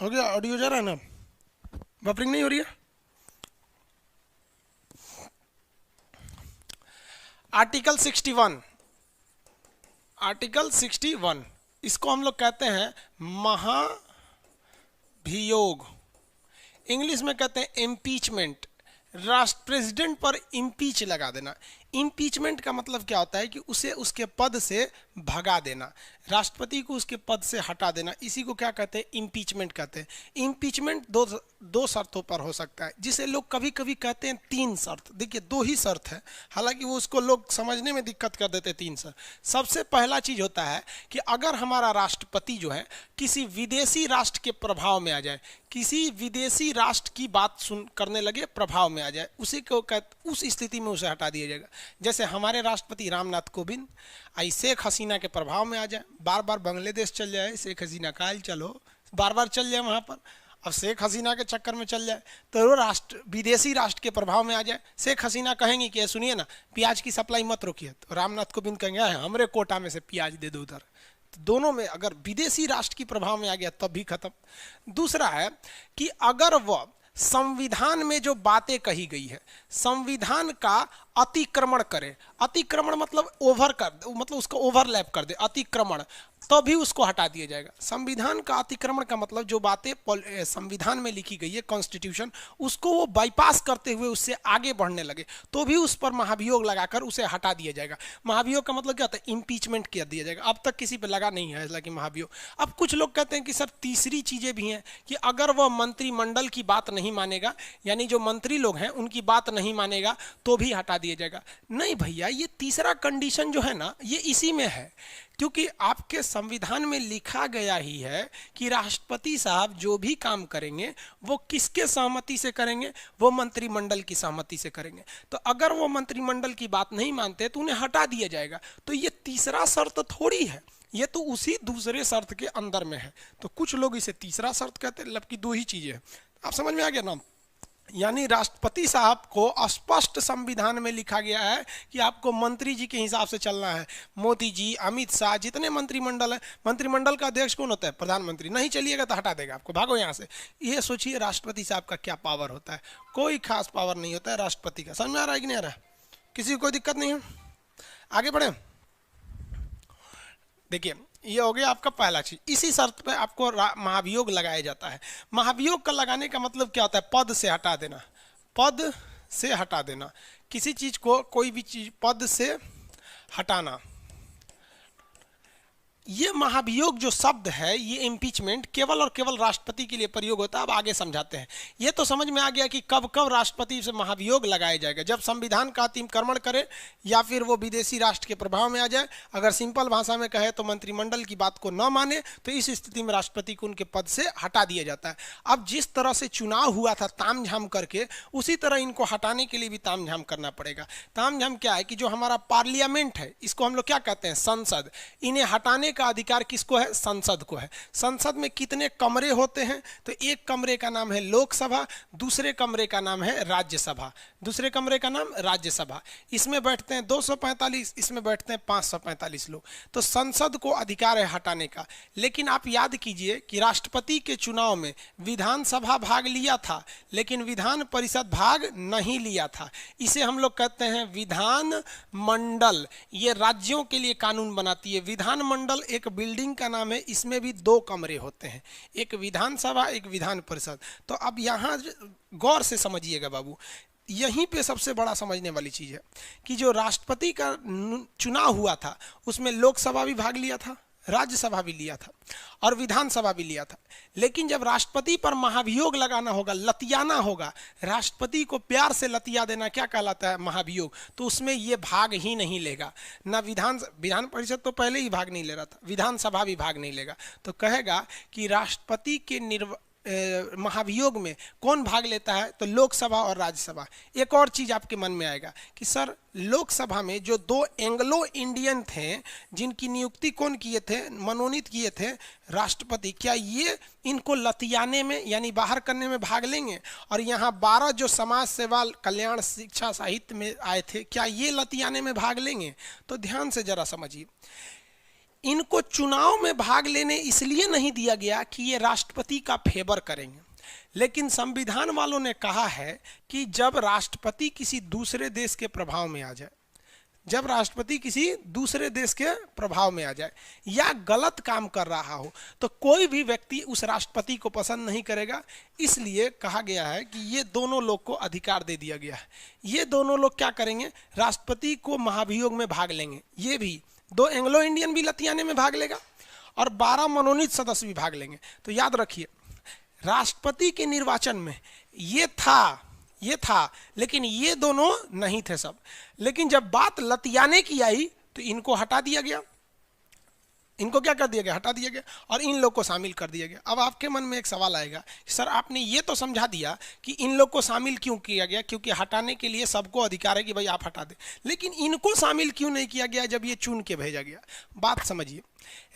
हो गया? ऑडियो जा रहा है ना? बफरिंग नहीं हो रही है? आर्टिकल 61, आर्टिकल 61 इसको हम लोग कहते हैं महाभियोग, इंग्लिश में कहते हैं इम्पीचमेंट। राष्ट्र प्रेसिडेंट पर इम्पीच लगा देना। इम्पीचमेंट का मतलब क्या होता है कि उसे उसके पद से भगा देना, राष्ट्रपति को उसके पद से हटा देना, इसी को क्या कहते हैं? इम्पीचमेंट कहते हैं। इम्पीचमेंट दो शर्तों पर हो सकता है, जिसे लोग कभी कभी कहते हैं 3 शर्त। देखिए 2 ही शर्त है, हालांकि वो उसको लोग समझने में दिक्कत कर देते हैं 3 शर्त। सबसे पहला चीज होता है कि अगर हमारा राष्ट्रपति जो है किसी विदेशी राष्ट्र के प्रभाव में आ जाए, किसी विदेशी राष्ट्र की बात सुन करने लगे, प्रभाव में आ जाए, उसी को उस स्थिति में उसे हटा दिया जाएगा। जैसे हमारे राष्ट्रपति रामनाथ कोविंद आई शेख हसीना के प्रभाव में आ जाए, बार बार बांग्लादेश चल जाए, शेख हसीना काल चलो, बार बार चल जाए वहां पर, अब शेख हसीना के चक्कर में चल जाए तो वो राष्ट्र विदेशी राष्ट्र के प्रभाव में आ जाए। शेख हसीना कहेंगी कि सुनिए ना, प्याज की सप्लाई मत रोकिए, तो रामनाथ कोविंद कहेंगे हमरे कोटा में से प्याज दे दो उधर। तो दोनों में अगर विदेशी राष्ट्र की प्रभाव में आ गया तब भी खत्म। दूसरा है कि अगर वह संविधान में जो बातें कही गई है, संविधान का अतिक्रमण करे, अतिक्रमण मतलब ओवर कर दे, मतलब उसका ओवरलैप कर दे, अतिक्रमण, तभी उसको हटा दिया जाएगा। संविधान का अतिक्रमण का मतलब जो बातें संविधान में लिखी गई है, कॉन्स्टिट्यूशन, उसको वो बाईपास करते हुए उससे आगे बढ़ने लगे तो भी उस पर महाभियोग लगाकर उसे हटा दिया जाएगा। महाभियोग का मतलब क्या होता है? इम्पीचमेंट कर दिया जाएगा। अब तक किसी पर लगा नहीं है हालांकि महाभियोग। अब कुछ लोग कहते हैं कि सर तीसरी चीजें भी हैं कि अगर वह मंत्रिमंडल की बात नहीं मानेगा, यानी जो मंत्री लोग हैं उनकी बात नहीं मानेगा तो भी हटा दिया जाएगा। नहीं भैया, ये तीसरा कंडीशन जो है ना, ये इसी में है, क्योंकि आपके संविधान में लिखा गया ही है कि राष्ट्रपति साहब जो भी काम करेंगे वो किसके सहमति से करेंगे? वो मंत्रिमंडल की सहमति से करेंगे। तो अगर वो मंत्रिमंडल की बात नहीं मानते तो उन्हें हटा दिया जाएगा। तो ये तीसरा शर्त थोड़ी है, ये तो उसी दूसरे शर्त के अंदर में है। तो कुछ लोग इसे तीसरा शर्त कहते हैं, मतलब कि 2 ही चीजें हैं। आप समझ में आ गया ना? यानी राष्ट्रपति साहब को स्पष्ट संविधान में लिखा गया है कि आपको मंत्री जी के हिसाब से चलना है। मोदी जी, अमित शाह, जितने मंत्रिमंडल है, मंत्रिमंडल का अध्यक्ष कौन होता है? प्रधानमंत्री। नहीं चलिएगा तो हटा देगा आपको, भागो यहाँ से। ये सोचिए राष्ट्रपति साहब का क्या पावर होता है। कोई खास पावर नहीं होता है राष्ट्रपति का। समझ में आ रहा है कि नहीं आ रहा है? किसी को कोई दिक्कत नहीं है? आगे बढ़े। देखिए ये हो गया आपका पहला चीज। इसी शर्त पे आपको महाभियोग लगाया जाता है। महाभियोग का लगाने का मतलब क्या होता है? पद से हटा देना, पद से हटा देना, किसी चीज को, कोई भी चीज पद से हटाना। ये महाभियोग जो शब्द है, ये इम्पीचमेंट केवल और केवल राष्ट्रपति के लिए प्रयोग होता है। अब आगे समझाते हैं। ये तो समझ में आ गया कि कब कब राष्ट्रपति से महाभियोग लगाया जाएगा, जब संविधान का अतिक्रमण करे या फिर वो विदेशी राष्ट्र के प्रभाव में आ जाए। अगर सिंपल भाषा में कहे तो मंत्रिमंडल की बात को न माने तो इस स्थिति में राष्ट्रपति को उनके पद से हटा दिया जाता है। अब जिस तरह से चुनाव हुआ था तामझाम करके, उसी तरह इनको हटाने के लिए भी तामझाम करना पड़ेगा। तामझाम क्या है कि जो हमारा पार्लियामेंट है, इसको हम लोग क्या कहते हैं? संसद। इन्हें हटाने का अधिकार किसको है? संसद को है। संसद में कितने कमरे होते हैं? तो एक कमरे का नाम है लोकसभा, दूसरे कमरे का नाम है राज्यसभा, दूसरे कमरे का नाम राज्यसभा। इसमें बैठते हैं 245, इसमें बैठते हैं 545 लोग। तो संसद को अधिकार है हटाने का। लेकिन आप याद कीजिए कि राष्ट्रपति के चुनाव में विधानसभा भाग लिया था लेकिन विधान परिषद भाग नहीं लिया था। इसे हम लोग कहते हैं विधान मंडल। ये राज्यों के लिए कानून बनाती है। विधान मंडल एक बिल्डिंग का नाम है, इसमें भी 2 कमरे होते हैं, एक विधानसभा, एक विधान परिषद। तो अब यहाँ गौर से समझिएगा बाबू, यहीं पे सबसे बड़ा समझने वाली चीज है कि जो राष्ट्रपति का चुनाव हुआ था उसमें लोकसभा भी भाग लिया था, राज्यसभा भी लिया था और विधानसभा भी लिया था। लेकिन जब राष्ट्रपति पर महाभियोग लगाना होगा, लतियाना होगा, राष्ट्रपति को प्यार से लतिया देना क्या कहलाता है? महाभियोग। तो उसमें ये भाग ही नहीं लेगा ना। विधान परिषद तो पहले ही भाग नहीं ले रहा था, विधानसभा भी भाग नहीं लेगा। तो कहेगा कि राष्ट्रपति के महाभियोग में कौन भाग लेता है? तो लोकसभा और राज्यसभा। एक और चीज आपके मन में आएगा कि सर लोकसभा में जो 2 एंग्लो इंडियन थे जिनकी नियुक्ति कौन किए थे, मनोनीत किए थे? राष्ट्रपति। क्या ये इनको लतियाने में यानी बाहर करने में भाग लेंगे? और यहाँ 12 जो समाज सेवा, कल्याण, शिक्षा, साहित्य में आए थे, क्या ये लतियाने में भाग लेंगे? तो ध्यान से जरा समझिए, इनको चुनाव में भाग लेने इसलिए नहीं दिया गया कि ये राष्ट्रपति का फेवर करेंगे, लेकिन संविधान वालों ने कहा है कि जब राष्ट्रपति किसी दूसरे देश के प्रभाव में आ जाए, जब राष्ट्रपति किसी दूसरे देश के प्रभाव में आ जाए या गलत काम कर रहा हो तो कोई भी व्यक्ति उस राष्ट्रपति को पसंद नहीं करेगा। इसलिए कहा गया है कि ये दोनों लोग को अधिकार दे दिया गया है। ये दोनों लोग क्या करेंगे, राष्ट्रपति को महाभियोग में भाग लेंगे। ये भी 2 एंग्लो इंडियन भी लतियाने में भाग लेगा और 12 मनोनीत सदस्य भी भाग लेंगे। तो याद रखिए, राष्ट्रपति के निर्वाचन में ये था, लेकिन ये दोनों नहीं थे सब। लेकिन जब बात लतियाने की आई तो इनको हटा दिया गया, इनको क्या कर दिया गया, हटा दिया गया और इन लोग को शामिल कर दिया गया। अब आपके मन में एक सवाल आएगा, सर आपने ये तो समझा दिया कि इन लोग को शामिल क्यों किया गया, क्योंकि हटाने के लिए सबको अधिकार है कि भाई आप हटा दें, लेकिन इनको शामिल क्यों नहीं किया गया जब ये चुन के भेजा गया। बात समझिए,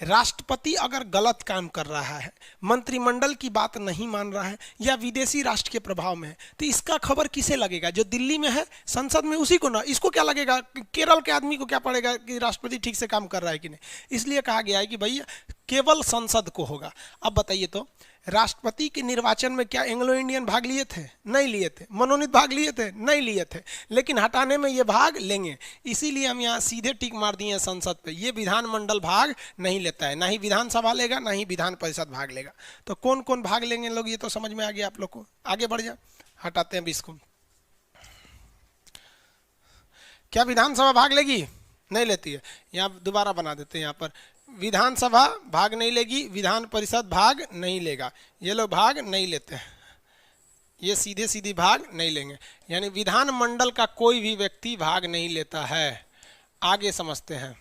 राष्ट्रपति अगर गलत काम कर रहा है, मंत्रिमंडल की बात नहीं मान रहा है या विदेशी राष्ट्र के प्रभाव में है, तो इसका खबर किसे लगेगा, जो दिल्ली में है संसद में उसी को ना। इसको क्या लगेगा, केरल के आदमी को क्या पड़ेगा कि राष्ट्रपति ठीक से काम कर रहा है कि नहीं। इसलिए कहा गया है कि भैया केवल संसद को होगा। अब बताइए तो राष्ट्रपति के निर्वाचन में क्या एंग्लो इंडियन भाग लिए थे, नहीं लिए थे। मनोनीत भाग लिए थे, नहीं लिए थे, लेकिन हटाने में ये भाग लेंगे। इसीलिए हम यहाँ सीधे टिक मार दिए हैं संसद पे। ये विधानमंडल भाग नहीं लेता है, ना ही विधानसभा लेगा, ना ही विधान परिषद भाग लेगा। तो कौन कौन भाग लेंगे लोग, ये तो समझ में आ गया आप लोग को। आगे बढ़ जाए, हटाते हैं अब इसको। क्या विधानसभा भाग लेगी, नहीं लेती है। यहाँ दोबारा बना देते हैं, यहाँ पर विधानसभा भाग नहीं लेगी, विधान परिषद भाग नहीं लेगा, ये लोग भाग नहीं लेते हैं, ये सीधे सीधे भाग नहीं लेंगे। यानी विधानमंडल का कोई भी व्यक्ति भाग नहीं लेता है। आगे समझते हैं।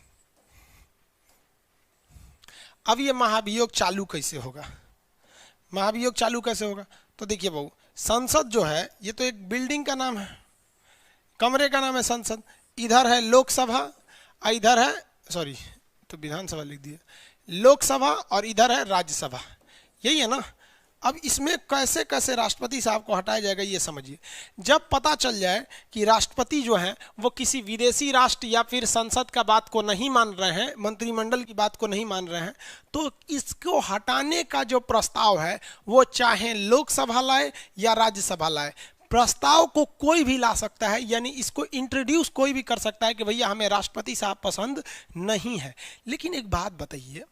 अब ये महाभियोग चालू कैसे होगा, महाभियोग चालू कैसे होगा, तो देखिए बहू, संसद जो है ये तो एक बिल्डिंग का नाम है, कमरे का नाम है संसद। इधर है लोकसभा, इधर है, सॉरी तो विधानसभा लिख दिया, लोकसभा, और इधर है राज्यसभा, यही है ना। अब इसमें कैसे कैसे राष्ट्रपति साहब को हटाया जाएगा ये समझिए। जब पता चल जाए कि राष्ट्रपति जो हैं वो किसी विदेशी राष्ट्र या फिर संसद का बात को नहीं मान रहे हैं, मंत्रिमंडल की बात को नहीं मान रहे हैं, तो इसको हटाने का जो प्रस्ताव है वो चाहे लोकसभा लाए या राज्यसभा लाए, प्रस्ताव को कोई भी ला सकता है। यानी इसको इंट्रोड्यूस कोई भी कर सकता है कि भैया हमें राष्ट्रपति साहब पसंद नहीं है। लेकिन एक बात बताइए,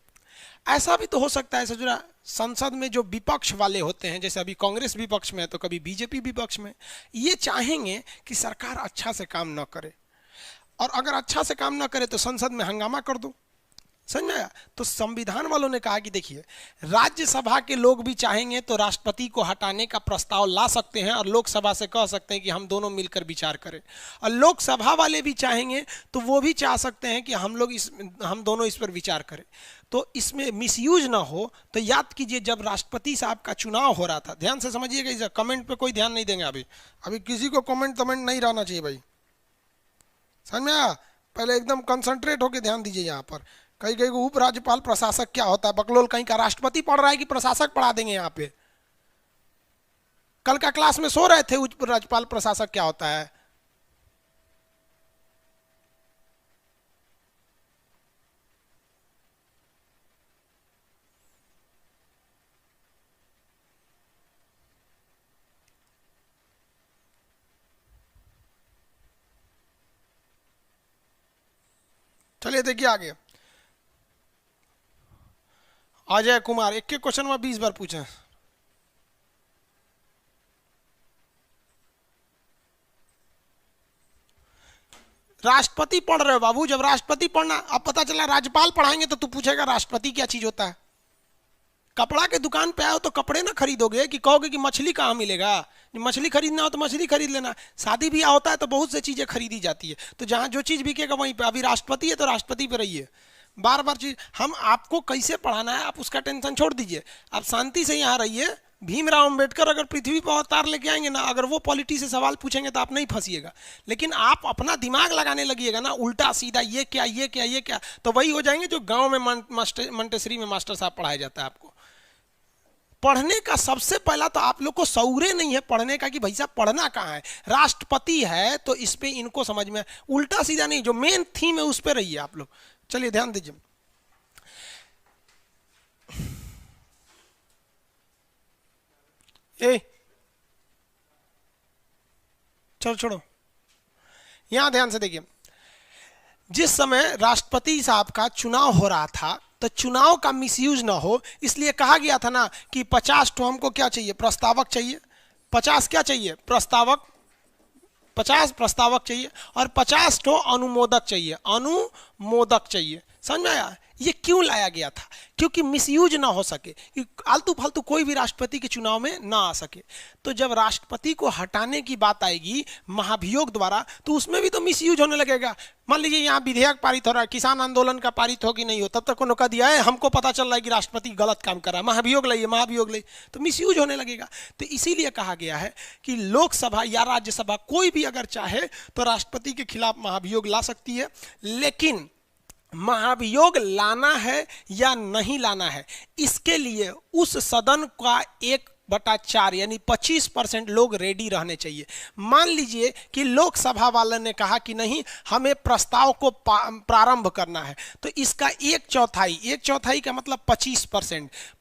ऐसा भी तो हो सकता है सजुरा, संसद में जो विपक्ष वाले होते हैं, जैसे अभी कांग्रेस विपक्ष में है तो कभी बीजेपी विपक्ष में, ये चाहेंगे कि सरकार अच्छा से काम न करे, और अगर अच्छा से काम न करे तो संसद में हंगामा कर दो। समझ में आया। तो संविधान वालों ने कहा कि देखिए, राज्यसभा के लोग भी चाहेंगे तो राष्ट्रपति को हटाने का प्रस्ताव ला सकते हैं और लोकसभा से कह सकते हैं कि हम दोनों मिलकर विचार करें, और लोकसभा वाले भी चाहेंगे तो वो भी चाह सकते हैं कि हम दोनों इस पर विचार करें। तो इसमें मिसयूज ना हो, तो याद कीजिए जब राष्ट्रपति साहब का चुनाव हो रहा था, ध्यान से समझिएगा, इस कमेंट पे कोई ध्यान नहीं देंगे अभी किसी को कमेंट नहीं रहना चाहिए भाई, समझ में आया। पहले एकदम कंसंट्रेट होकर ध्यान दीजिए। यहाँ पर कहीं कहीं उप राज्यपाल प्रशासक क्या होता है, बकलोल कहीं का राष्ट्रपति पढ़ रहा है कि प्रशासक पढ़ा देंगे। यहाँ पे कल का क्लास में सो रहे थे, उप राज्यपाल प्रशासक क्या होता है। चलिए देखिए आगे, अजय कुमार, एक के क्वेश्चन में 20 बार पूछे। राष्ट्रपति पढ़ रहे हो बाबू, जब राष्ट्रपति पढ़ना, अब पता चला राज्यपाल पढ़ाएंगे तो तू पूछेगा राष्ट्रपति क्या चीज होता है। कपड़ा के दुकान पे आओ तो कपड़े ना खरीदोगे कि कहोगे कि मछली कहाँ मिलेगा, मछली खरीदना हो तो मछली खरीद लेना। शादी ब्याह होता है तो बहुत सी चीजें खरीदी जाती है, तो जहाँ जो चीज बिकेगा वहीं पे। अभी राष्ट्रपति है तो राष्ट्रपति पे रहिए, बार बार चीज हम आपको कैसे पढ़ाना है आप उसका टेंशन छोड़ दीजिए, आप शांति से यहाँ रहिए। भीमराव अंबेडकर अगर पृथ्वी पर अवतार लेके आएंगे ना, अगर वो पॉलिटी से सवाल पूछेंगे तो आप नहीं फंसिएगा, लेकिन आप अपना दिमाग लगाने लगिएगा ना उल्टा सीधा, ये क्या ये क्या ये क्या, तो वही हो जाएंगे जो गांव में मंटेसरी में मास्टर साहब पढ़ाया जाता है। आपको पढ़ने का सबसे पहला तो आप लोग को शऊर नहीं है पढ़ने का कि भाई साहब पढ़ना कहाँ है। राष्ट्रपति है तो इस पे इनको समझ में, उल्टा सीधा नहीं, जो मेन थीम है उस पर रहिए आप लोग। चलिए ध्यान दीजिए, ए चलो छोड़ो, यहां ध्यान से देखिए, जिस समय राष्ट्रपति साहब का चुनाव हो रहा था तो चुनाव का मिसयूज ना हो इसलिए कहा गया था ना कि 50 तो हमको क्या चाहिए, प्रस्तावक चाहिए, 50 क्या चाहिए, प्रस्तावक, 50 प्रस्तावक चाहिए और 50 तो अनुमोदक चाहिए, अनुमोदक चाहिए। समझ में आया? ये क्यों लाया गया था? क्योंकि मिसयूज ना हो सके, कि आलतू फालतू कोई भी राष्ट्रपति के चुनाव में ना आ सके। तो जब राष्ट्रपति को हटाने की बात आएगी महाभियोग द्वारा तो उसमें भी तो मिसयूज होने लगेगा। मान लीजिए यहाँ विधेयक पारित हो रहा है, किसान आंदोलन का पारित हो कि नहीं हो, तब तक उन्होंने कह दिया है हमको पता चल रहा है कि राष्ट्रपति गलत काम कर रहा है, महाभियोग लाइए, महाभियोग लाइए, तो मिसयूज होने लगेगा। तो इसीलिए कहा गया है कि लोकसभा या राज्यसभा कोई भी अगर चाहे तो राष्ट्रपति के खिलाफ महाभियोग ला सकती है, लेकिन महाभियोग लाना है या नहीं लाना है इसके लिए उस सदन का 1/4 यानी 25% लोग रेडी रहने चाहिए। मान लीजिए कि लोकसभा वाले ने कहा कि नहीं हमें प्रस्ताव को प्रारंभ करना है, तो इसका 1/4 का मतलब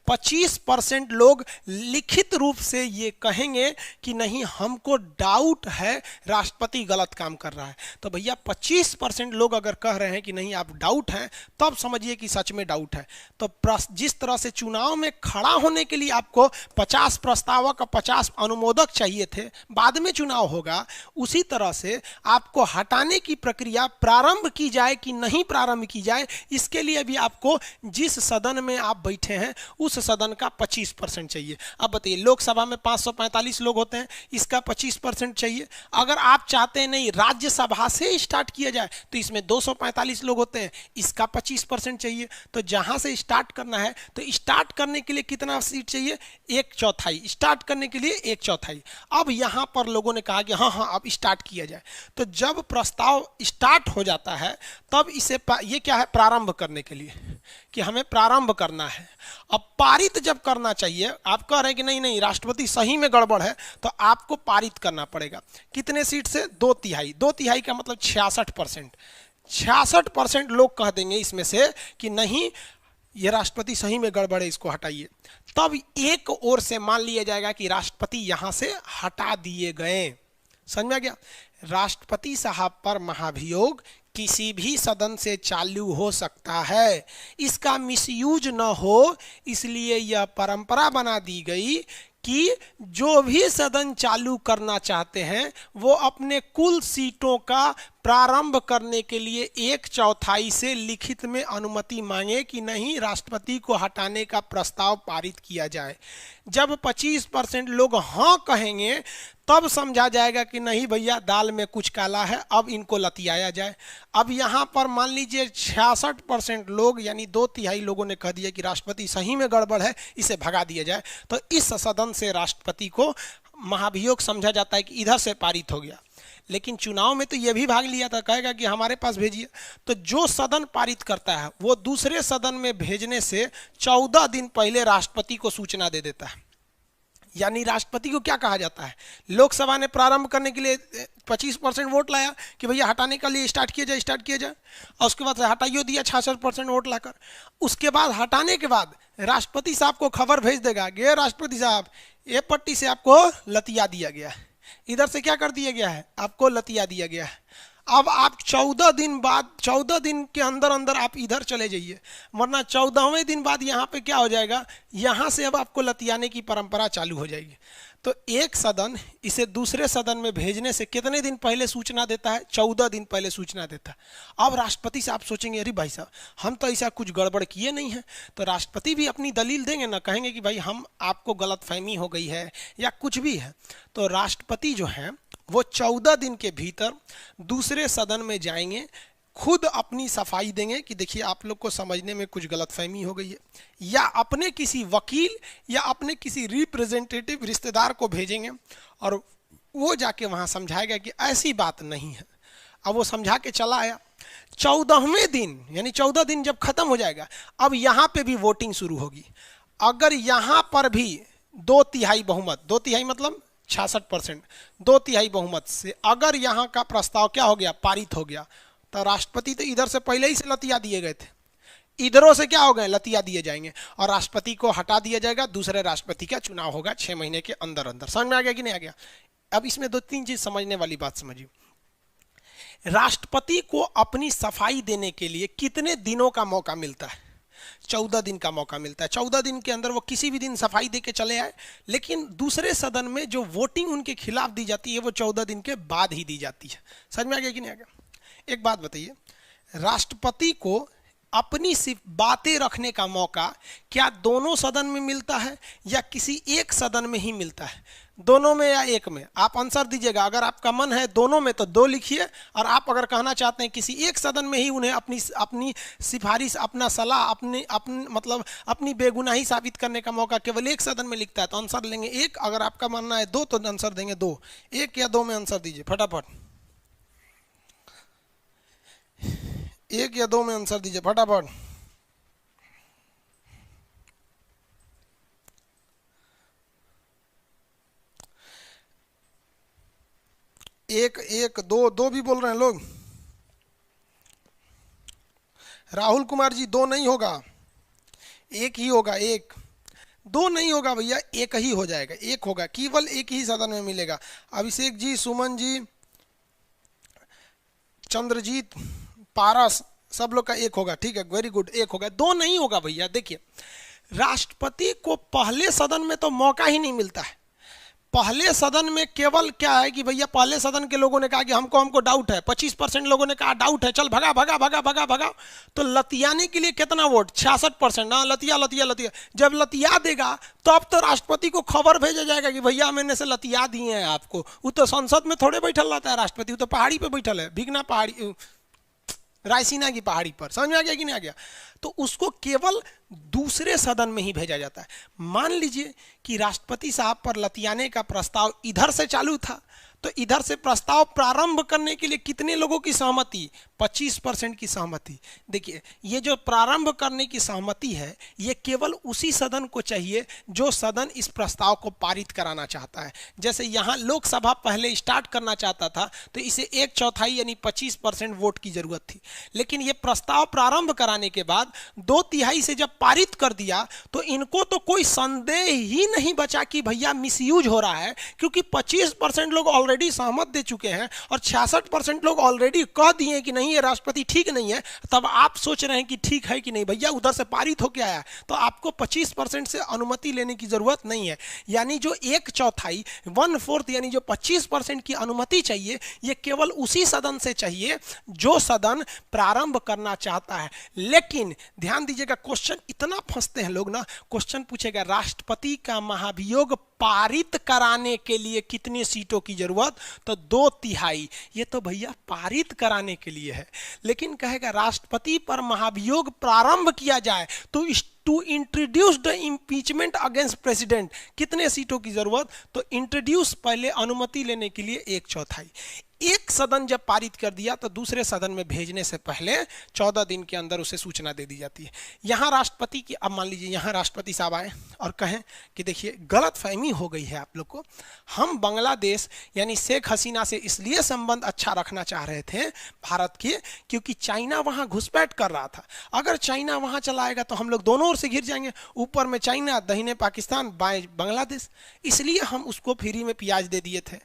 25% लोग लिखित रूप से ये कहेंगे कि नहीं हमको डाउट है राष्ट्रपति गलत काम कर रहा है। तो भैया 25% लोग अगर कह रहे हैं कि नहीं आप डाउट हैं, तब समझिए कि सच में डाउट है। तो जिस तरह से चुनाव में खड़ा होने के लिए आपको 50 प्रस्तावक और 50 अनुमोदक चाहिए थे, बाद में चुनाव होगा, उसी तरह से आपको हटाने की प्रक्रिया प्रारंभ की जाए कि नहीं प्रारंभ की जाए, इसके लिए भी आपको जिस सदन में आप बैठे हैं उस सदन का 25% चाहिए। अब बताइए लोकसभा में 545 लोग होते हैं, इसका 25% चाहिए। अगर आप चाहते हैं नहीं राज्यसभा से स्टार्ट किया जाए तो इसमें 245 लोग होते हैं, इसका 25% चाहिए। तो जहां से स्टार्ट करना है तो स्टार्ट करने के लिए कितना सीट चाहिए, 1/4, स्टार्ट करने के लिए 1/4। अब यहां पर लोगों ने कहा कि हाँ हाँ अब स्टार्ट किया जाए। तो जब प्रस्ताव स्टार्ट हो जाता है तब इसे ये क्या है, प्रारंभ करने के लिए कि हमें प्रारंभ करना है। अब पारित जब करना चाहिए, आप कह रहे हैं कि नहीं नहीं राष्ट्रपति सही में गड़बड़ है, तो आपको पारित करना पड़ेगा। कितने सीट से, 2/3। 2/3 का मतलब 66%। 66% लोग कह देंगे इसमें से कि नहीं ये राष्ट्रपति सही में गड़बड़ है, इसको हटाइए। तब एक ओर से मान लिया जाएगा कि राष्ट्रपति यहां से हटा दिए गए। समझ में आ गया? राष्ट्रपति साहब पर महाभियोग किसी भी सदन से चालू हो सकता है, इसका मिसयूज न हो इसलिए यह परंपरा बना दी गई कि जो भी सदन चालू करना चाहते हैं वो अपने कुल सीटों का प्रारंभ करने के लिए 1/4 से लिखित में अनुमति मांगे कि नहीं राष्ट्रपति को हटाने का प्रस्ताव पारित किया जाए। जब 25% लोग हाँ कहेंगे तब समझा जाएगा कि नहीं भैया दाल में कुछ काला है, अब इनको लतियाया जाए। अब यहाँ पर मान लीजिए 66% लोग यानी 2/3 लोगों ने कह दिया कि राष्ट्रपति सही में गड़बड़ है, इसे भगा दिया जाए। तो इस सदन से राष्ट्रपति को महाभियोग समझा जाता है कि इधर से पारित हो गया। लेकिन चुनाव में तो यह भी भाग लिया था, कहेगा कि हमारे पास भेजिए। तो जो सदन पारित करता है वो दूसरे सदन में भेजने से 14 दिन पहले राष्ट्रपति को सूचना दे देता है। यानी राष्ट्रपति को क्या कहा जाता है, लोकसभा ने प्रारंभ करने के लिए 25% वोट लाया कि भैया हटाने के लिए स्टार्ट किया जाए, और उसके बाद हटाइयो दिया 66% वोट लाकर। उसके बाद हटाने के बाद राष्ट्रपति साहब को खबर भेज देगा कि राष्ट्रपति साहब ये पट्टी से आपको लतिया दिया गया है, इधर से क्या कर दिया गया है, आपको लतिया दिया गया है। अब आप 14 दिन बाद, 14 दिन के अंदर अंदर आप इधर चले जाइए, वरना 14वें दिन बाद यहाँ पे क्या हो जाएगा, यहाँ से अब आपको लतियाने की परंपरा चालू हो जाएगी। तो एक सदन इसे दूसरे सदन में भेजने से कितने दिन पहले सूचना देता है, 14 दिन पहले सूचना देता है। अब राष्ट्रपति साहब सोचेंगे अरे भाई साहब हम तो ऐसा कुछ गड़बड़ किए नहीं है, तो राष्ट्रपति भी अपनी दलील देंगे ना, कहेंगे कि भाई हम आपको गलतफहमी हो गई है या कुछ भी है। तो राष्ट्रपति जो है वो 14 दिन के भीतर दूसरे सदन में जाएंगे, खुद अपनी सफाई देंगे कि देखिए आप लोग को समझने में कुछ गलतफहमी हो गई है, या अपने किसी वकील या अपने किसी रिप्रेजेंटेटिव रिश्तेदार को भेजेंगे और वो जाके वहाँ समझाएगा कि ऐसी बात नहीं है। अब वो समझा के चला आया। 14वें दिन यानी 14 दिन जब खत्म हो जाएगा, अब यहाँ पे भी वोटिंग शुरू होगी। अगर यहाँ पर भी 2/3 बहुमत, 2/3 मतलब 66%, 2/3 बहुमत से अगर यहाँ का प्रस्ताव क्या हो गया, पारित हो गया, तो राष्ट्रपति तो इधर से पहले ही से लतिया दिए गए थे, इधरों से क्या हो गए, लतिया दिए जाएंगे और राष्ट्रपति को हटा दिया जाएगा, दूसरे राष्ट्रपति का चुनाव होगा 6 महीने के अंदर अंदर। समझ में आ गया कि नहीं आ गया? अब इसमें 2-3 चीज समझने वाली बात समझिए। राष्ट्रपति को अपनी सफाई देने के लिए कितने दिनों का मौका मिलता है? 14 दिन का मौका मिलता है। 14 दिन के अंदर वो किसी भी दिन सफाई दे के चले आए, लेकिन दूसरे सदन में जो वोटिंग उनके खिलाफ दी जाती है वो 14 दिन के बाद ही दी जाती है। समझ में आ गया कि नहीं आ गया? एक बात बताइए, राष्ट्रपति को अपनी सिर्फ बातें रखने का मौका क्या दोनों सदन में मिलता है या किसी एक सदन में ही मिलता है? दोनों में या एक में? आप आंसर दीजिएगा। अगर आपका मन है दोनों में तो 2 लिखिए, और आप अगर कहना चाहते हैं किसी एक सदन में ही उन्हें अपनी सिफारिश, अपना सलाह, मतलब अपनी बेगुनाही साबित करने का मौका केवल एक सदन में लिखता है, तो आंसर लेंगे 1। अगर आपका मानना है 2 तो आंसर देंगे 2। 1 या 2 में आंसर दीजिए फटाफट। 1 या 2 में आंसर दीजिए फटाफट। एक 2 भी बोल रहे हैं लोग। राहुल कुमार जी 2 नहीं होगा, 1 ही होगा। 1 2 नहीं होगा भैया, 1 ही हो जाएगा। 1 होगा, केवल 1 ही सदन में मिलेगा। अभिषेक जी, सुमन जी, चंद्रजीत, पारस, सब लोग का 1 होगा। ठीक है, वेरी गुड, 1 होगा। 2 नहीं होगा भैया। देखिए, राष्ट्रपति को पहले सदन में तो मौका ही नहीं मिलता है। पहले सदन में केवल क्या है कि भैया पहले सदन के लोगों ने कहा कि हमको डाउट है, 25% लोगों ने कहा डाउट है, चल भगा भगा भगा भगा भगा, तो लतियाने के लिए कितना वोट? 66%। हाँ, लतिया लतिया लतिया। जब लतिया देगा तब तो राष्ट्रपति को खबर भेजा जाएगा कि भैया मैंने से लतिया दिए हैं आपको। वो तो संसद में थोड़े बैठल रहता है राष्ट्रपति, वो तो पहाड़ी पे बैठल है, भिगना पहाड़ी, रायसीना की पहाड़ी पर। समझ में आ गया कि नहीं आ गया? तो उसको केवल दूसरे सदन में ही भेजा जाता है। मान लीजिए कि राष्ट्रपति साहब पर लतियाने का प्रस्ताव इधर से चालू था, तो इधर से प्रस्ताव प्रारंभ करने के लिए कितने लोगों की सहमति? 25% की सहमति। देखिए, ये जो प्रारंभ करने की सहमति है, ये केवल उसी सदन को चाहिए जो सदन इस प्रस्ताव को पारित कराना चाहता है। जैसे यहाँ लोकसभा पहले स्टार्ट करना चाहता था, तो इसे 1/4 यानी 25% वोट की जरूरत थी। लेकिन ये प्रस्ताव प्रारंभ कराने के बाद 2/3 से जब पारित कर दिया, तो इनको तो कोई संदेह ही नहीं बचा कि भैया मिसयूज हो रहा है, क्योंकि 25% लोग ऑलरेडी सहमत दे चुके हैं और 66% लोग ऑलरेडी कह दिए कि नहीं, ये राष्ट्रपति ठीक नहीं है। तब आप सोच रहे हैं कि ठीक है कि नहीं? भैया उधर से पारित होकर आया, तो आपको 25% से अनुमति लेने की जरूरत नहीं है। यानी जो 1/4 1/4 यानी जो 25% की अनुमति चाहिए, ये केवल उसी सदन से चाहिए जो सदन प्रारंभ करना चाहता है। लेकिन ध्यान दीजिएगा, क्वेश्चन इतना फंसते हैं लोग ना। क्वेश्चन पूछेगा राष्ट्रपति का महाभियोग पारित कराने के लिए कितनी सीटों की जरूरत? तो 2/3। ये तो भैया पारित कराने के लिए है। लेकिन कहेगा राष्ट्रपति पर महाभियोग प्रारंभ किया जाए तो to introduce the impeachment against president, कितने सीटों की जरूरत? तो इंट्रोड्यूस पहले अनुमति लेने के लिए 1/4। एक सदन जब पारित कर दिया तो दूसरे सदन में भेजने से पहले 14 दिन के अंदर उसे सूचना दे दी जाती है। यहां राष्ट्रपति की, अब मान लीजिए यहां राष्ट्रपति साहब आए और कहें कि देखिए गलतफहमी हो गई है आप लोग को, हम बांग्लादेश यानी शेख हसीना से इसलिए संबंध अच्छा रखना चाह रहे थे भारत के, क्योंकि चाइना वहां घुसपैठ कर रहा था। अगर चाइना वहां चला आएगा तो हम लोग दोनों ओर से घिर जाएंगे, ऊपर में चाइना, दाहिने पाकिस्तान, बाएं बांग्लादेश, इसलिए हम उसको फ्री में प्याज दे दिए थे।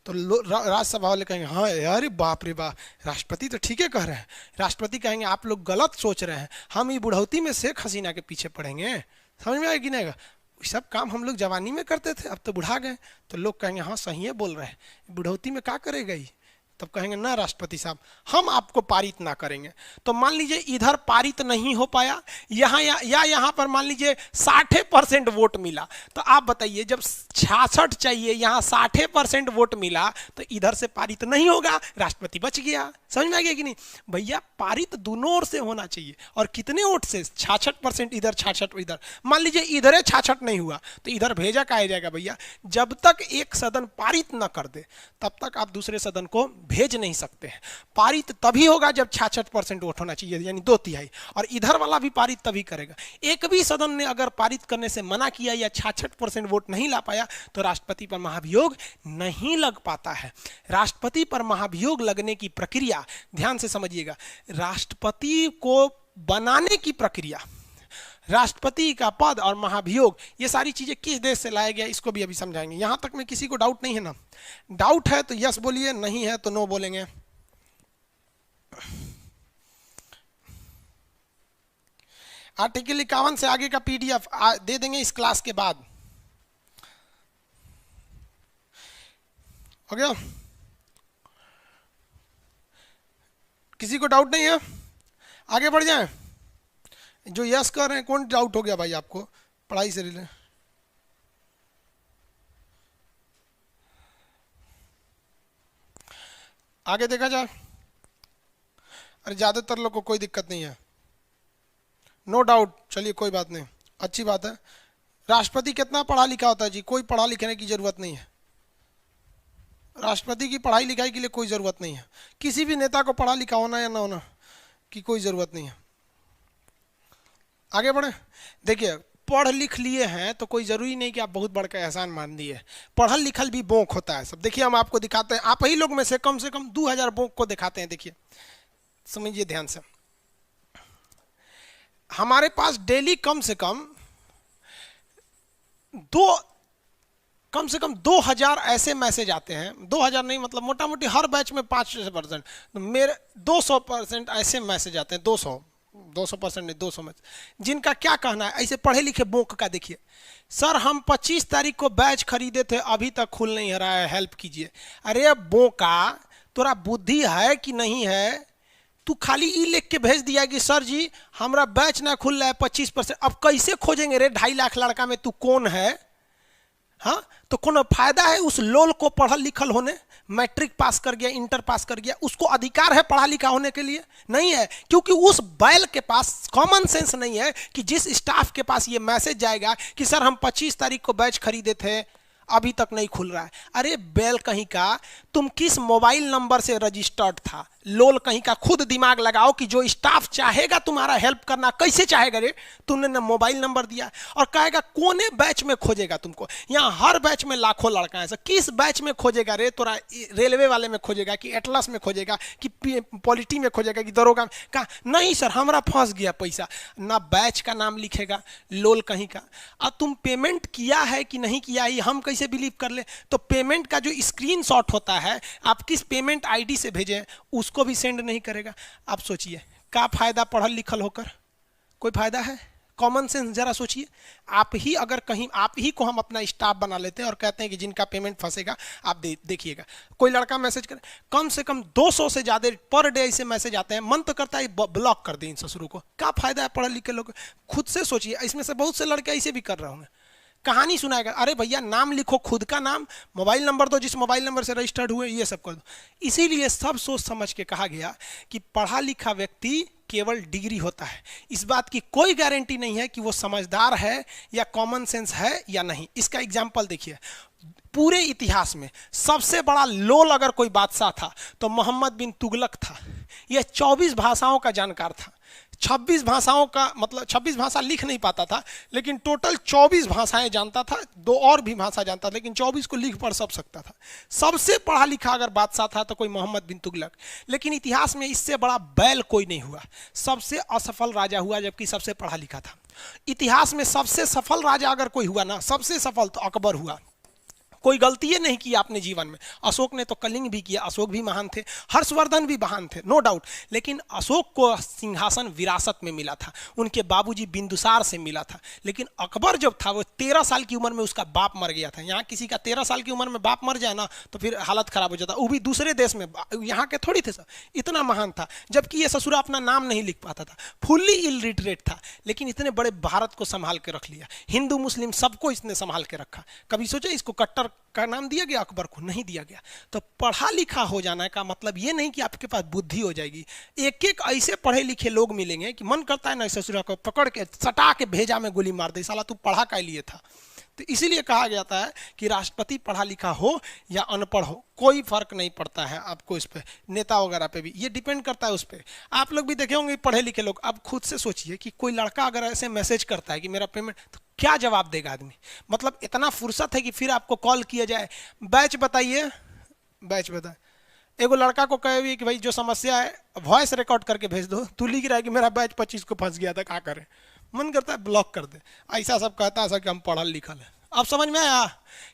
तो राज्यसभा वाले कहेंगे हाँ यार, बाप रे बाप, राष्ट्रपति तो ठीक है कह रहे हैं। राष्ट्रपति कहेंगे आप लोग गलत सोच रहे हैं, हम ये बुढ़ौती में शेख हसीना के पीछे पड़ेंगे। समझ में आएगी नहीं? सब काम हम लोग जवानी में करते थे, अब तो बुढ़ा गए। तो लोग कहेंगे हाँ सही है बोल रहे हैं, बुढ़ौती में क्या करेगा ये? तब कहेंगे ना राष्ट्रपति साहब, हम आपको पारित ना करेंगे। तो मान लीजिए इधर पारित नहीं हो पाया, यहाँ या यहाँ पर मान लीजिए 60% वोट मिला, तो आप बताइए जब 66 चाहिए, यहाँ 60% वोट मिला, तो इधर से पारित नहीं होगा, राष्ट्रपति बच गया। समझ में आ गया कि नहीं? भैया पारित दोनों ओर से होना चाहिए। और कितने वोट से? 66% इधर, 66 इधर। मान लीजिए इधर 66 नहीं हुआ, तो इधर भेजा कहा जाएगा भैया, जब तक एक सदन पारित ना कर दे तब तक आप दूसरे सदन को भेज नहीं सकते हैं। पारित तभी होगा जब 66% वोट होना चाहिए, यानी 2/3, और इधर वाला भी पारित तभी करेगा। एक भी सदन ने अगर पारित करने से मना किया या 66% वोट नहीं ला पाया, तो राष्ट्रपति पर महाभियोग नहीं लग पाता है। राष्ट्रपति पर महाभियोग लगने की प्रक्रिया ध्यान से समझिएगा। राष्ट्रपति को बनाने की प्रक्रिया, राष्ट्रपति का पद और महाभियोग, ये सारी चीजें किस देश से लाया गया इसको भी अभी समझाएंगे। यहां तक में किसी को डाउट नहीं है ना? डाउट है तो यस बोलिए, नहीं है तो नो बोलेंगे। आर्टिकल 51 से आगे का पीडीएफ दे देंगे इस क्लास के बाद। हो गया? किसी को डाउट नहीं है? आगे बढ़ जाएं। जो यस कर रहे हैं, कौन डाउट हो गया भाई आपको पढ़ाई से रिलेटेड? आगे देखा जाए। अरे ज्यादातर लोग को कोई दिक्कत नहीं है, नो डाउट। चलिए कोई बात नहीं, अच्छी बात है। राष्ट्रपति कितना पढ़ा लिखा होता है जी? कोई पढ़ा लिखने की जरूरत नहीं है। राष्ट्रपति की पढ़ाई लिखाई के लिए कोई जरूरत नहीं है। किसी भी नेता को पढ़ा लिखा होना या ना होना की कोई जरूरत नहीं है। आगे बढ़े। देखिए, पढ़ लिख लिए हैं तो कोई जरूरी नहीं कि आप बहुत बड़ा एहसान मान दिए। पढ़ल लिखल भी बोंक होता है सब। देखिए हम आपको दिखाते हैं, आप ही लोग में से कम 2000 बोंक को दिखाते हैं। देखिए समझिए ध्यान से, हमारे पास डेली कम से कम 2000 ऐसे मैसेज आते हैं। 2000 नहीं, मतलब मोटा मोटी हर बैच में 5% मेरे 200% ऐसे मैसेज आते हैं। 200% नहीं, 200 में जिनका क्या कहना है ऐसे पढ़े लिखे बोक का। देखिए सर, हम 25 तारीख को बैच खरीदे थे, अभी तक खुल नहीं रहा है, हेल्प कीजिए। अरे बोका, तोरा बुद्धि है कि नहीं है? तू खाली ई लिख के भेज दिया कि सर जी हमारा बैच ना खुल रहा है 25%। अब कैसे खोजेंगे रे? 2.5 लाख लड़का में तू कौन है? हाँ, तो कौन फायदा है उस लोल को पढ़ल लिखल होने? मैट्रिक पास कर गया, इंटर पास कर गया, उसको अधिकार है पढ़ा लिखा होने के लिए? नहीं है, क्योंकि उस बैल के पास कॉमन सेंस नहीं है कि जिस स्टाफ के पास ये मैसेज जाएगा कि सर हम 25 तारीख को बैच खरीदे थे, अभी तक नहीं खुल रहा है। अरे बैल कहीं का, तुम किस मोबाइल नंबर से रजिस्टर्ड था? लोल कहीं का, खुद दिमाग लगाओ कि जो स्टाफ चाहेगा तुम्हारा हेल्प करना, कैसे चाहेगा रे? तुमने ना मोबाइल नंबर दिया और कहेगा कोने बैच में खोजेगा तुमको? यहाँ हर बैच में लाखों लड़का है। किस बैच में खोजेगा रे? तोरा रेलवे वाले में खोजेगा कि एटलस में खोजेगा कि पॉलिटी में खोजेगा कि दरोगा में? कहा नहीं सर हमारा फंस गया पैसा। ना बैच का नाम लिखेगा लोल कहीं का। अब तुम पेमेंट किया है कि नहीं किया है हम कैसे बिलीव कर ले? तो पेमेंट का जो स्क्रीनशॉट होता है, आप किस पेमेंट आईडी से भेजें उसको भी सेंड नहीं करेगा। आप सोचिए क्या फायदा पढ़ल लिखल होकर? कोई फायदा है? कॉमन सेंस जरा सोचिए। आप ही अगर कहीं आप ही को हम अपना स्टाफ बना लेते हैं और कहते हैं कि जिनका पेमेंट फंसेगा आप देखिएगा, कोई लड़का मैसेज करे, कम से कम 200 से ज्यादा पर डे ऐसे मैसेज आते हैं, मन तो करता है ब्लॉक कर दें इन ससुरों को। क्या फायदा है पढ़े लिखे लोग? खुद से सोचिए, इसमें से बहुत से लड़के ऐसे भी कर रहे होंगे। कहानी सुनाएगा, अरे भैया नाम लिखो, खुद का नाम, मोबाइल नंबर दो, जिस मोबाइल नंबर से रजिस्टर्ड हुए, ये सब कर दो। इसीलिए सब सोच समझ के कहा गया कि पढ़ा लिखा व्यक्ति केवल डिग्री होता है, इस बात की कोई गारंटी नहीं है कि वो समझदार है या कॉमन सेंस है या नहीं। इसका एग्जाम्पल देखिए, पूरे इतिहास में सबसे बड़ा लोल अगर कोई बादशाह था तो मोहम्मद बिन तुगलक था। यह 24 भाषाओं का जानकार था। 26 भाषाओं का मतलब 26 भाषा लिख नहीं पाता था, लेकिन टोटल 24 भाषाएं जानता था। 2 और भी भाषा जानता था, लेकिन 24 को लिख पढ़ सब सकता था। सबसे पढ़ा लिखा अगर बादशाह था तो कोई मोहम्मद बिन तुगलक। लेकिन इतिहास में इससे बड़ा बैल कोई नहीं हुआ। सबसे असफल राजा हुआ जबकि सबसे पढ़ा लिखा था। इतिहास में सबसे सफल राजा अगर कोई हुआ ना, सबसे सफल तो अकबर हुआ। कोई गलती नहीं की आपने जीवन में। अशोक ने तो कलिंग भी किया, अशोक भी महान थे, हर्षवर्धन भी महान थे, नो डाउट। लेकिन अशोक को सिंहासन विरासत में मिला था, उनके बाबूजी बिंदुसार से मिला था। लेकिन अकबर जब था वो 13 साल की उम्र में उसका बाप मर गया था। यहाँ किसी का 13 साल की उम्र में बाप मर जाए ना तो फिर हालत खराब हो जाता, वो भी दूसरे देश में। यहाँ के थोड़ी थे सब, इतना महान था। जबकि ये ससुरा अपना नाम नहीं लिख पाता था, फुल्ली इलिटरेट था, लेकिन इतने बड़े भारत को संभाल के रख लिया। हिंदू मुस्लिम सबको इसने संभाल के रखा। कभी सोचा इसको कट्टर का नाम दिया गया? अकबर को नहीं दिया गया। तो पढ़ा लिखा हो जाना का मतलब ये नहीं कि आपके पास बुद्धि हो जाएगी। एक एक ऐसे पढ़े लिखे लोग मिलेंगे कि मन करता है ना ससुरा को पकड़ के सटा के भेजा में गोली मार दे, साला तू पढ़ा का लिए था। तो इसीलिए कहा जाता है कि राष्ट्रपति पढ़ा लिखा हो या अनपढ़ हो कोई फर्क नहीं पड़ता है आपको। इस पे नेता वगैरह पे भी ये डिपेंड करता है उस पर। आप लोग भी देखे होंगे पढ़े लिखे लोग। अब खुद से सोचिए कि कोई लड़का अगर ऐसे मैसेज करता है कि मेरा पेमेंट, तो क्या जवाब देगा आदमी? मतलब इतना फुर्सत है कि फिर आपको कॉल किया जाए, बैच बताइए, बैच बताए, एगो लड़का को कहे भी कि भाई जो समस्या है वॉइस रिकॉर्ड करके भेज दो, तू लिख रहा है कि मेरा बैच 25 को फंस गया था, क्या करें, मन करता है ब्लॉक कर दे। ऐसा सब कहता है कि हम पढ़ल लिखल है। अब समझ में आया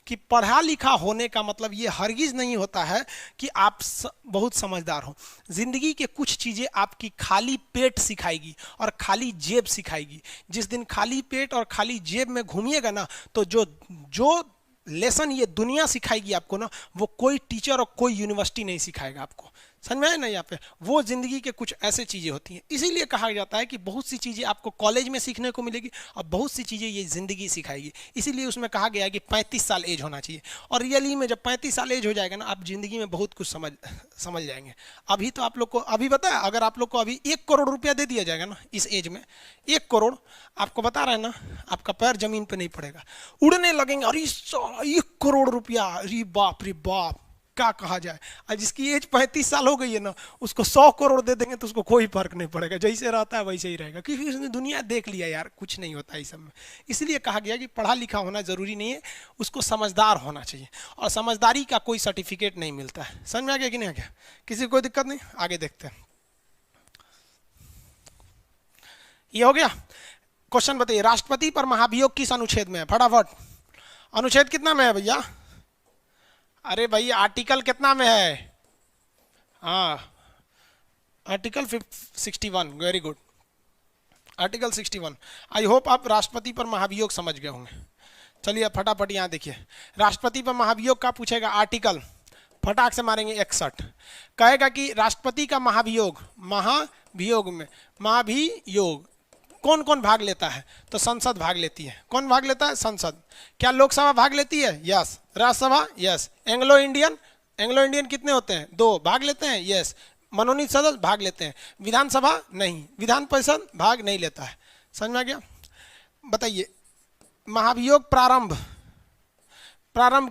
कि पढ़ा लिखा होने का मतलब ये हरगिज नहीं होता है कि आप बहुत समझदार हो। जिंदगी के कुछ चीज़ें आपकी खाली पेट सिखाएगी और खाली जेब सिखाएगी। जिस दिन खाली पेट और खाली जेब में घूमिएगा ना, तो जो जो लेसन ये दुनिया सिखाएगी आपको ना, वो कोई टीचर और कोई यूनिवर्सिटी नहीं सिखाएगा आपको। समझ में आया ना यहाँ पे? वो जिंदगी के कुछ ऐसे चीज़ें होती हैं। इसीलिए कहा जाता है कि बहुत सी चीज़ें आपको कॉलेज में सीखने को मिलेगी और बहुत सी चीज़ें ये ज़िंदगी सिखाएगी। इसीलिए उसमें कहा गया है कि 35 साल एज होना चाहिए। और रियली में जब 35 साल एज हो जाएगा ना, आप ज़िंदगी में बहुत कुछ समझ जाएंगे। अभी तो आप लोग को अभी बता, अगर आप लोग को अभी 1 करोड़ रुपया दे दिया जाएगा ना इस एज में, 1 करोड़, आपको बता रहे हैं ना, आपका पैर जमीन पर नहीं पड़ेगा, उड़ने लगेंगे। अरे 1 करोड़ रुपया, अरे बाप रे बाप, क्या कहा जाए। और जिसकी एज 35 साल हो गई है ना, उसको 100 करोड़ दे देंगे तो उसको कोई फर्क नहीं पड़ेगा, जैसे रहता है वैसे ही रहेगा, क्योंकि उसने दुनिया देख लिया यार, कुछ नहीं होता इस सब में। इसलिए कहा गया कि पढ़ा लिखा होना जरूरी नहीं है, उसको समझदार होना चाहिए। और समझदारी का कोई सर्टिफिकेट नहीं मिलता है। समझ में आ गया कि नहीं आ गया? किसी को कोई दिक्कत नहीं? आगे देखते हैं। ये हो गया क्वेश्चन। बताइए, राष्ट्रपति पर महाभियोग किस अनुच्छेद में है? फटाफट, अनुच्छेद कितना में है भैया? अरे भाई आर्टिकल कितना में है? हाँ, article 61। Very good, article 61। I hope आप राष्ट्रपति पर महाभियोग समझ गए होंगे। चलिए अब फटाफट यहाँ देखिए, राष्ट्रपति पर महाभियोग का पूछेगा आर्टिकल, फटाक से मारेंगे 61। कहेगा कि राष्ट्रपति का महाभियोग, महाभियोग में महाभियोग कौन कौन भाग लेता है? तो संसद भाग लेती है। कौन भाग लेता है? संसद। क्या लोकसभा भाग लेती है? Yes. Rajya Sabha? Yes. Anglo Indian कितने होते हैं? 2 भाग लेते हैं। यस। मनोनीत सदस्य भाग लेते हैं। विधानसभा नहीं, विधान परिषद भाग नहीं लेता है। समझ में आ गया? बताइए, महाभियोग प्रारंभ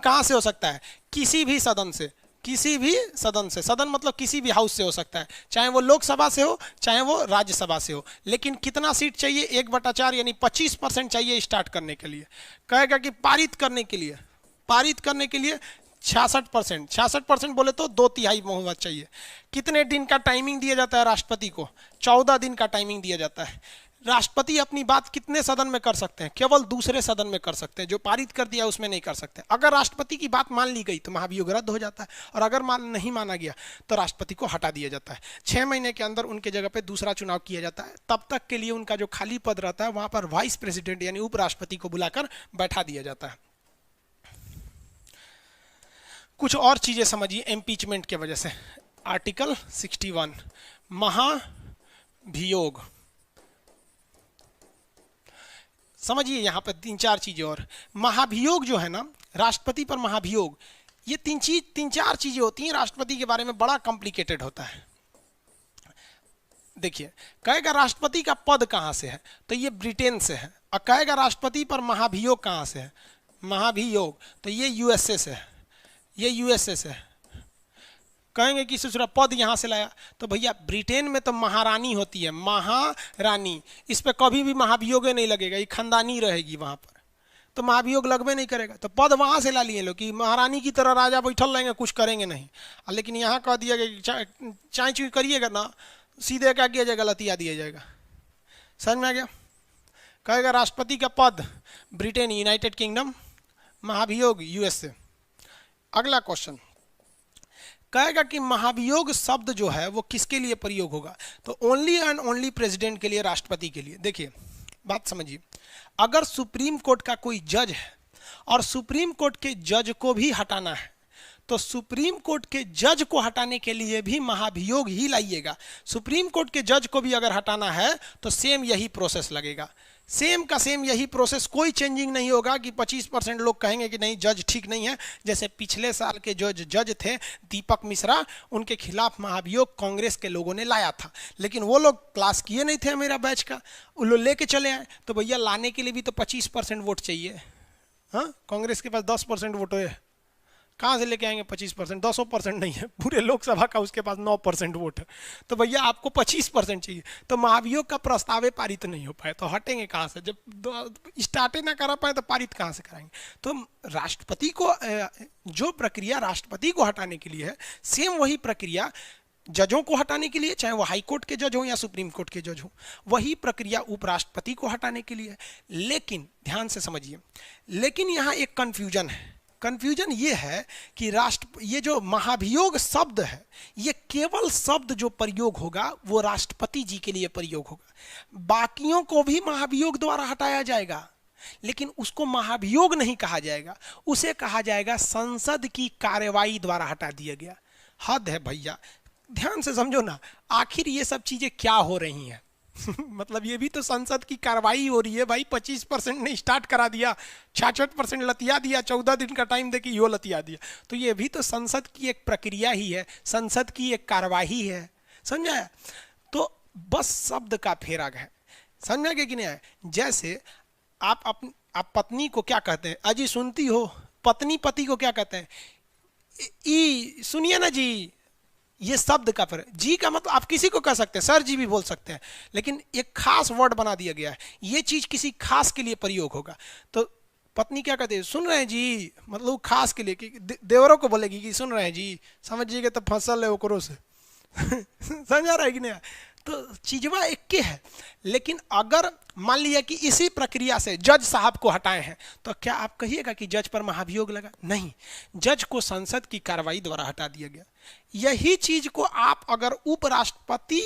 कहाँ से हो सकता है? किसी भी सदन से, किसी भी सदन से। सदन मतलब किसी भी हाउस से हो सकता है, चाहे वो लोकसभा से हो चाहे वो राज्यसभा से हो। लेकिन कितना सीट चाहिए? 1/4 यानी 25% चाहिए स्टार्ट करने के लिए। कहेगा कि पारित करने के लिए 66%। 66% बोले तो 2/3 बहुमत चाहिए। कितने दिन का टाइमिंग दिया जाता है राष्ट्रपति को? 14 दिन का टाइमिंग दिया जाता है। राष्ट्रपति अपनी बात कितने सदन में कर सकते हैं? केवल दूसरे सदन में कर सकते हैं, जो पारित कर दिया उसमें नहीं कर सकते। अगर राष्ट्रपति की बात मान ली गई तो महाभियोग रद्द हो जाता है, और अगर नहीं माना गया तो राष्ट्रपति को हटा दिया जाता है। 6 महीने के अंदर उनके जगह पे दूसरा चुनाव किया जाता है। तब तक के लिए उनका जो खाली पद रहता है वहां पर वाइस प्रेसिडेंट यानी उपराष्ट्रपति को बुलाकर बैठा दिया जाता है। कुछ और चीजें समझिए इम्पीचमेंट के वजह से। आर्टिकल 61, महाभियोग। समझिए यहाँ पर 3-4 चीजें और। महाभियोग जो है ना, राष्ट्रपति पर महाभियोग, ये 3-4 चीजें होती हैं। राष्ट्रपति के बारे में बड़ा कॉम्प्लिकेटेड होता है। देखिए, कहेगा राष्ट्रपति का पद कहाँ से है? तो ये ब्रिटेन से है। और कहेगा राष्ट्रपति पर महाभियोग कहाँ से है? महाभियोग तो ये यूएसए से है, ये यूएसए से है। कहेंगे कि दूसरा पद यहाँ से लाया, तो भैया ब्रिटेन में तो महारानी होती है, महारानी। इस पर कभी भी महाभियोग नहीं लगेगा, ये खानदानी रहेगी वहाँ पर, तो महाभियोग लगबे नहीं करेगा। तो पद वहाँ से ला लिए लोग कि महारानी की तरह राजा बैठल रहेंगे, कुछ करेंगे नहीं। लेकिन यहाँ कह दिया गया कि चाय चुई करिएगा ना, सीधे क्या किया जाएगा? लतिया दिया जाएगा। समझ में आ गया? कहेगा राष्ट्रपति का पद ब्रिटेन यूनाइटेड किंगडम, महाभियोग यूएसए। अगला क्वेश्चन कहेगा कि महाभियोग शब्द जो है वो किसके लिए प्रयोग होगा? तो ओनली एंड ओनली प्रेसिडेंट के लिए, राष्ट्रपति के लिए। देखिए बात समझिए, अगर सुप्रीम कोर्ट का कोई जज है और सुप्रीम कोर्ट के जज को भी हटाना है, तो सुप्रीम कोर्ट के जज को हटाने के लिए भी महाभियोग ही लाइएगा। सुप्रीम कोर्ट के जज को भी अगर हटाना है तो सेम यही प्रोसेस लगेगा, सेम का सेम यही प्रोसेस, कोई चेंजिंग नहीं होगा कि 25% लोग कहेंगे कि नहीं जज ठीक नहीं है। जैसे पिछले साल के जो जज थे दीपक मिश्रा, उनके खिलाफ महाभियोग कांग्रेस के लोगों ने लाया था, लेकिन वो लोग क्लास किए नहीं थे मेरा बैच का, वो लोग लेके चले आए। तो भैया लाने के लिए भी तो 25% वोट चाहिए। हाँ, कांग्रेस के पास 10% वोट है, कहाँ से लेके आएंगे 25%? 200% नहीं है, पूरे लोकसभा का उसके पास 9% वोट है, तो भैया आपको 25% चाहिए। तो महाभियोग का प्रस्ताव पारित नहीं हो पाए तो हटेंगे कहाँ से? जब स्टार्ट ना करा पाए तो पारित कहाँ से कराएंगे? तो राष्ट्रपति को जो प्रक्रिया राष्ट्रपति को हटाने के लिए है, सेम वही प्रक्रिया जजों को हटाने के लिए, चाहे वो हाई कोर्ट के जज हो या सुप्रीम कोर्ट के जज हो, वही प्रक्रिया उपराष्ट्रपति को हटाने के लिए है। लेकिन ध्यान से समझिए, लेकिन यहाँ एक कंफ्यूजन है। कंफ्यूजन ये है कि ये जो महाभियोग शब्द है, ये केवल शब्द जो प्रयोग होगा वो राष्ट्रपति जी के लिए प्रयोग होगा। बाकियों को भी महाभियोग द्वारा हटाया जाएगा, लेकिन उसको महाभियोग नहीं कहा जाएगा, उसे कहा जाएगा संसद की कार्रवाई द्वारा हटा दिया गया। हद है भैया, ध्यान से समझो ना, आखिर ये सब चीजें क्या हो रही हैं? मतलब ये भी तो संसद की कार्रवाई हो रही है भाई। 25% ने स्टार्ट करा दिया, 66% लतिया दिया, 14 दिन का टाइम दे के यो लतिया दिया, तो ये भी तो संसद की एक प्रक्रिया ही है, संसद की एक कार्रवाई है। समझाया? तो बस शब्द का फेरा है, समझा कि नहीं है? जैसे आप पत्नी को क्या कहते हैं? अजी सुनती हो? पत्नी पति को क्या कहते हैं? ई सुनिए ना जी। ये शब्द का फर्क। जी का मतलब आप किसी को कह सकते हैं, सर जी भी बोल सकते हैं, लेकिन एक खास वर्ड बना दिया गया है, ये चीज किसी खास के लिए प्रयोग होगा। तो पत्नी क्या कहते हैं? सुन रहे हैं जी, मतलब खास के लिए, कि देवरों को बोलेगी कि सुन रहे हैं जी, समझिएगा तो फसल है ओकरों से। समझा रहा है कि नहीं? तो चीजवा एक के है। लेकिन अगर मान लिया कि इसी प्रक्रिया से जज साहब को हटाए हैं, तो क्या आप कहिएगा कि जज पर महाभियोग लगा? नहीं, जज को संसद की कार्रवाई द्वारा हटा दिया गया। यही चीज को आप अगर उपराष्ट्रपति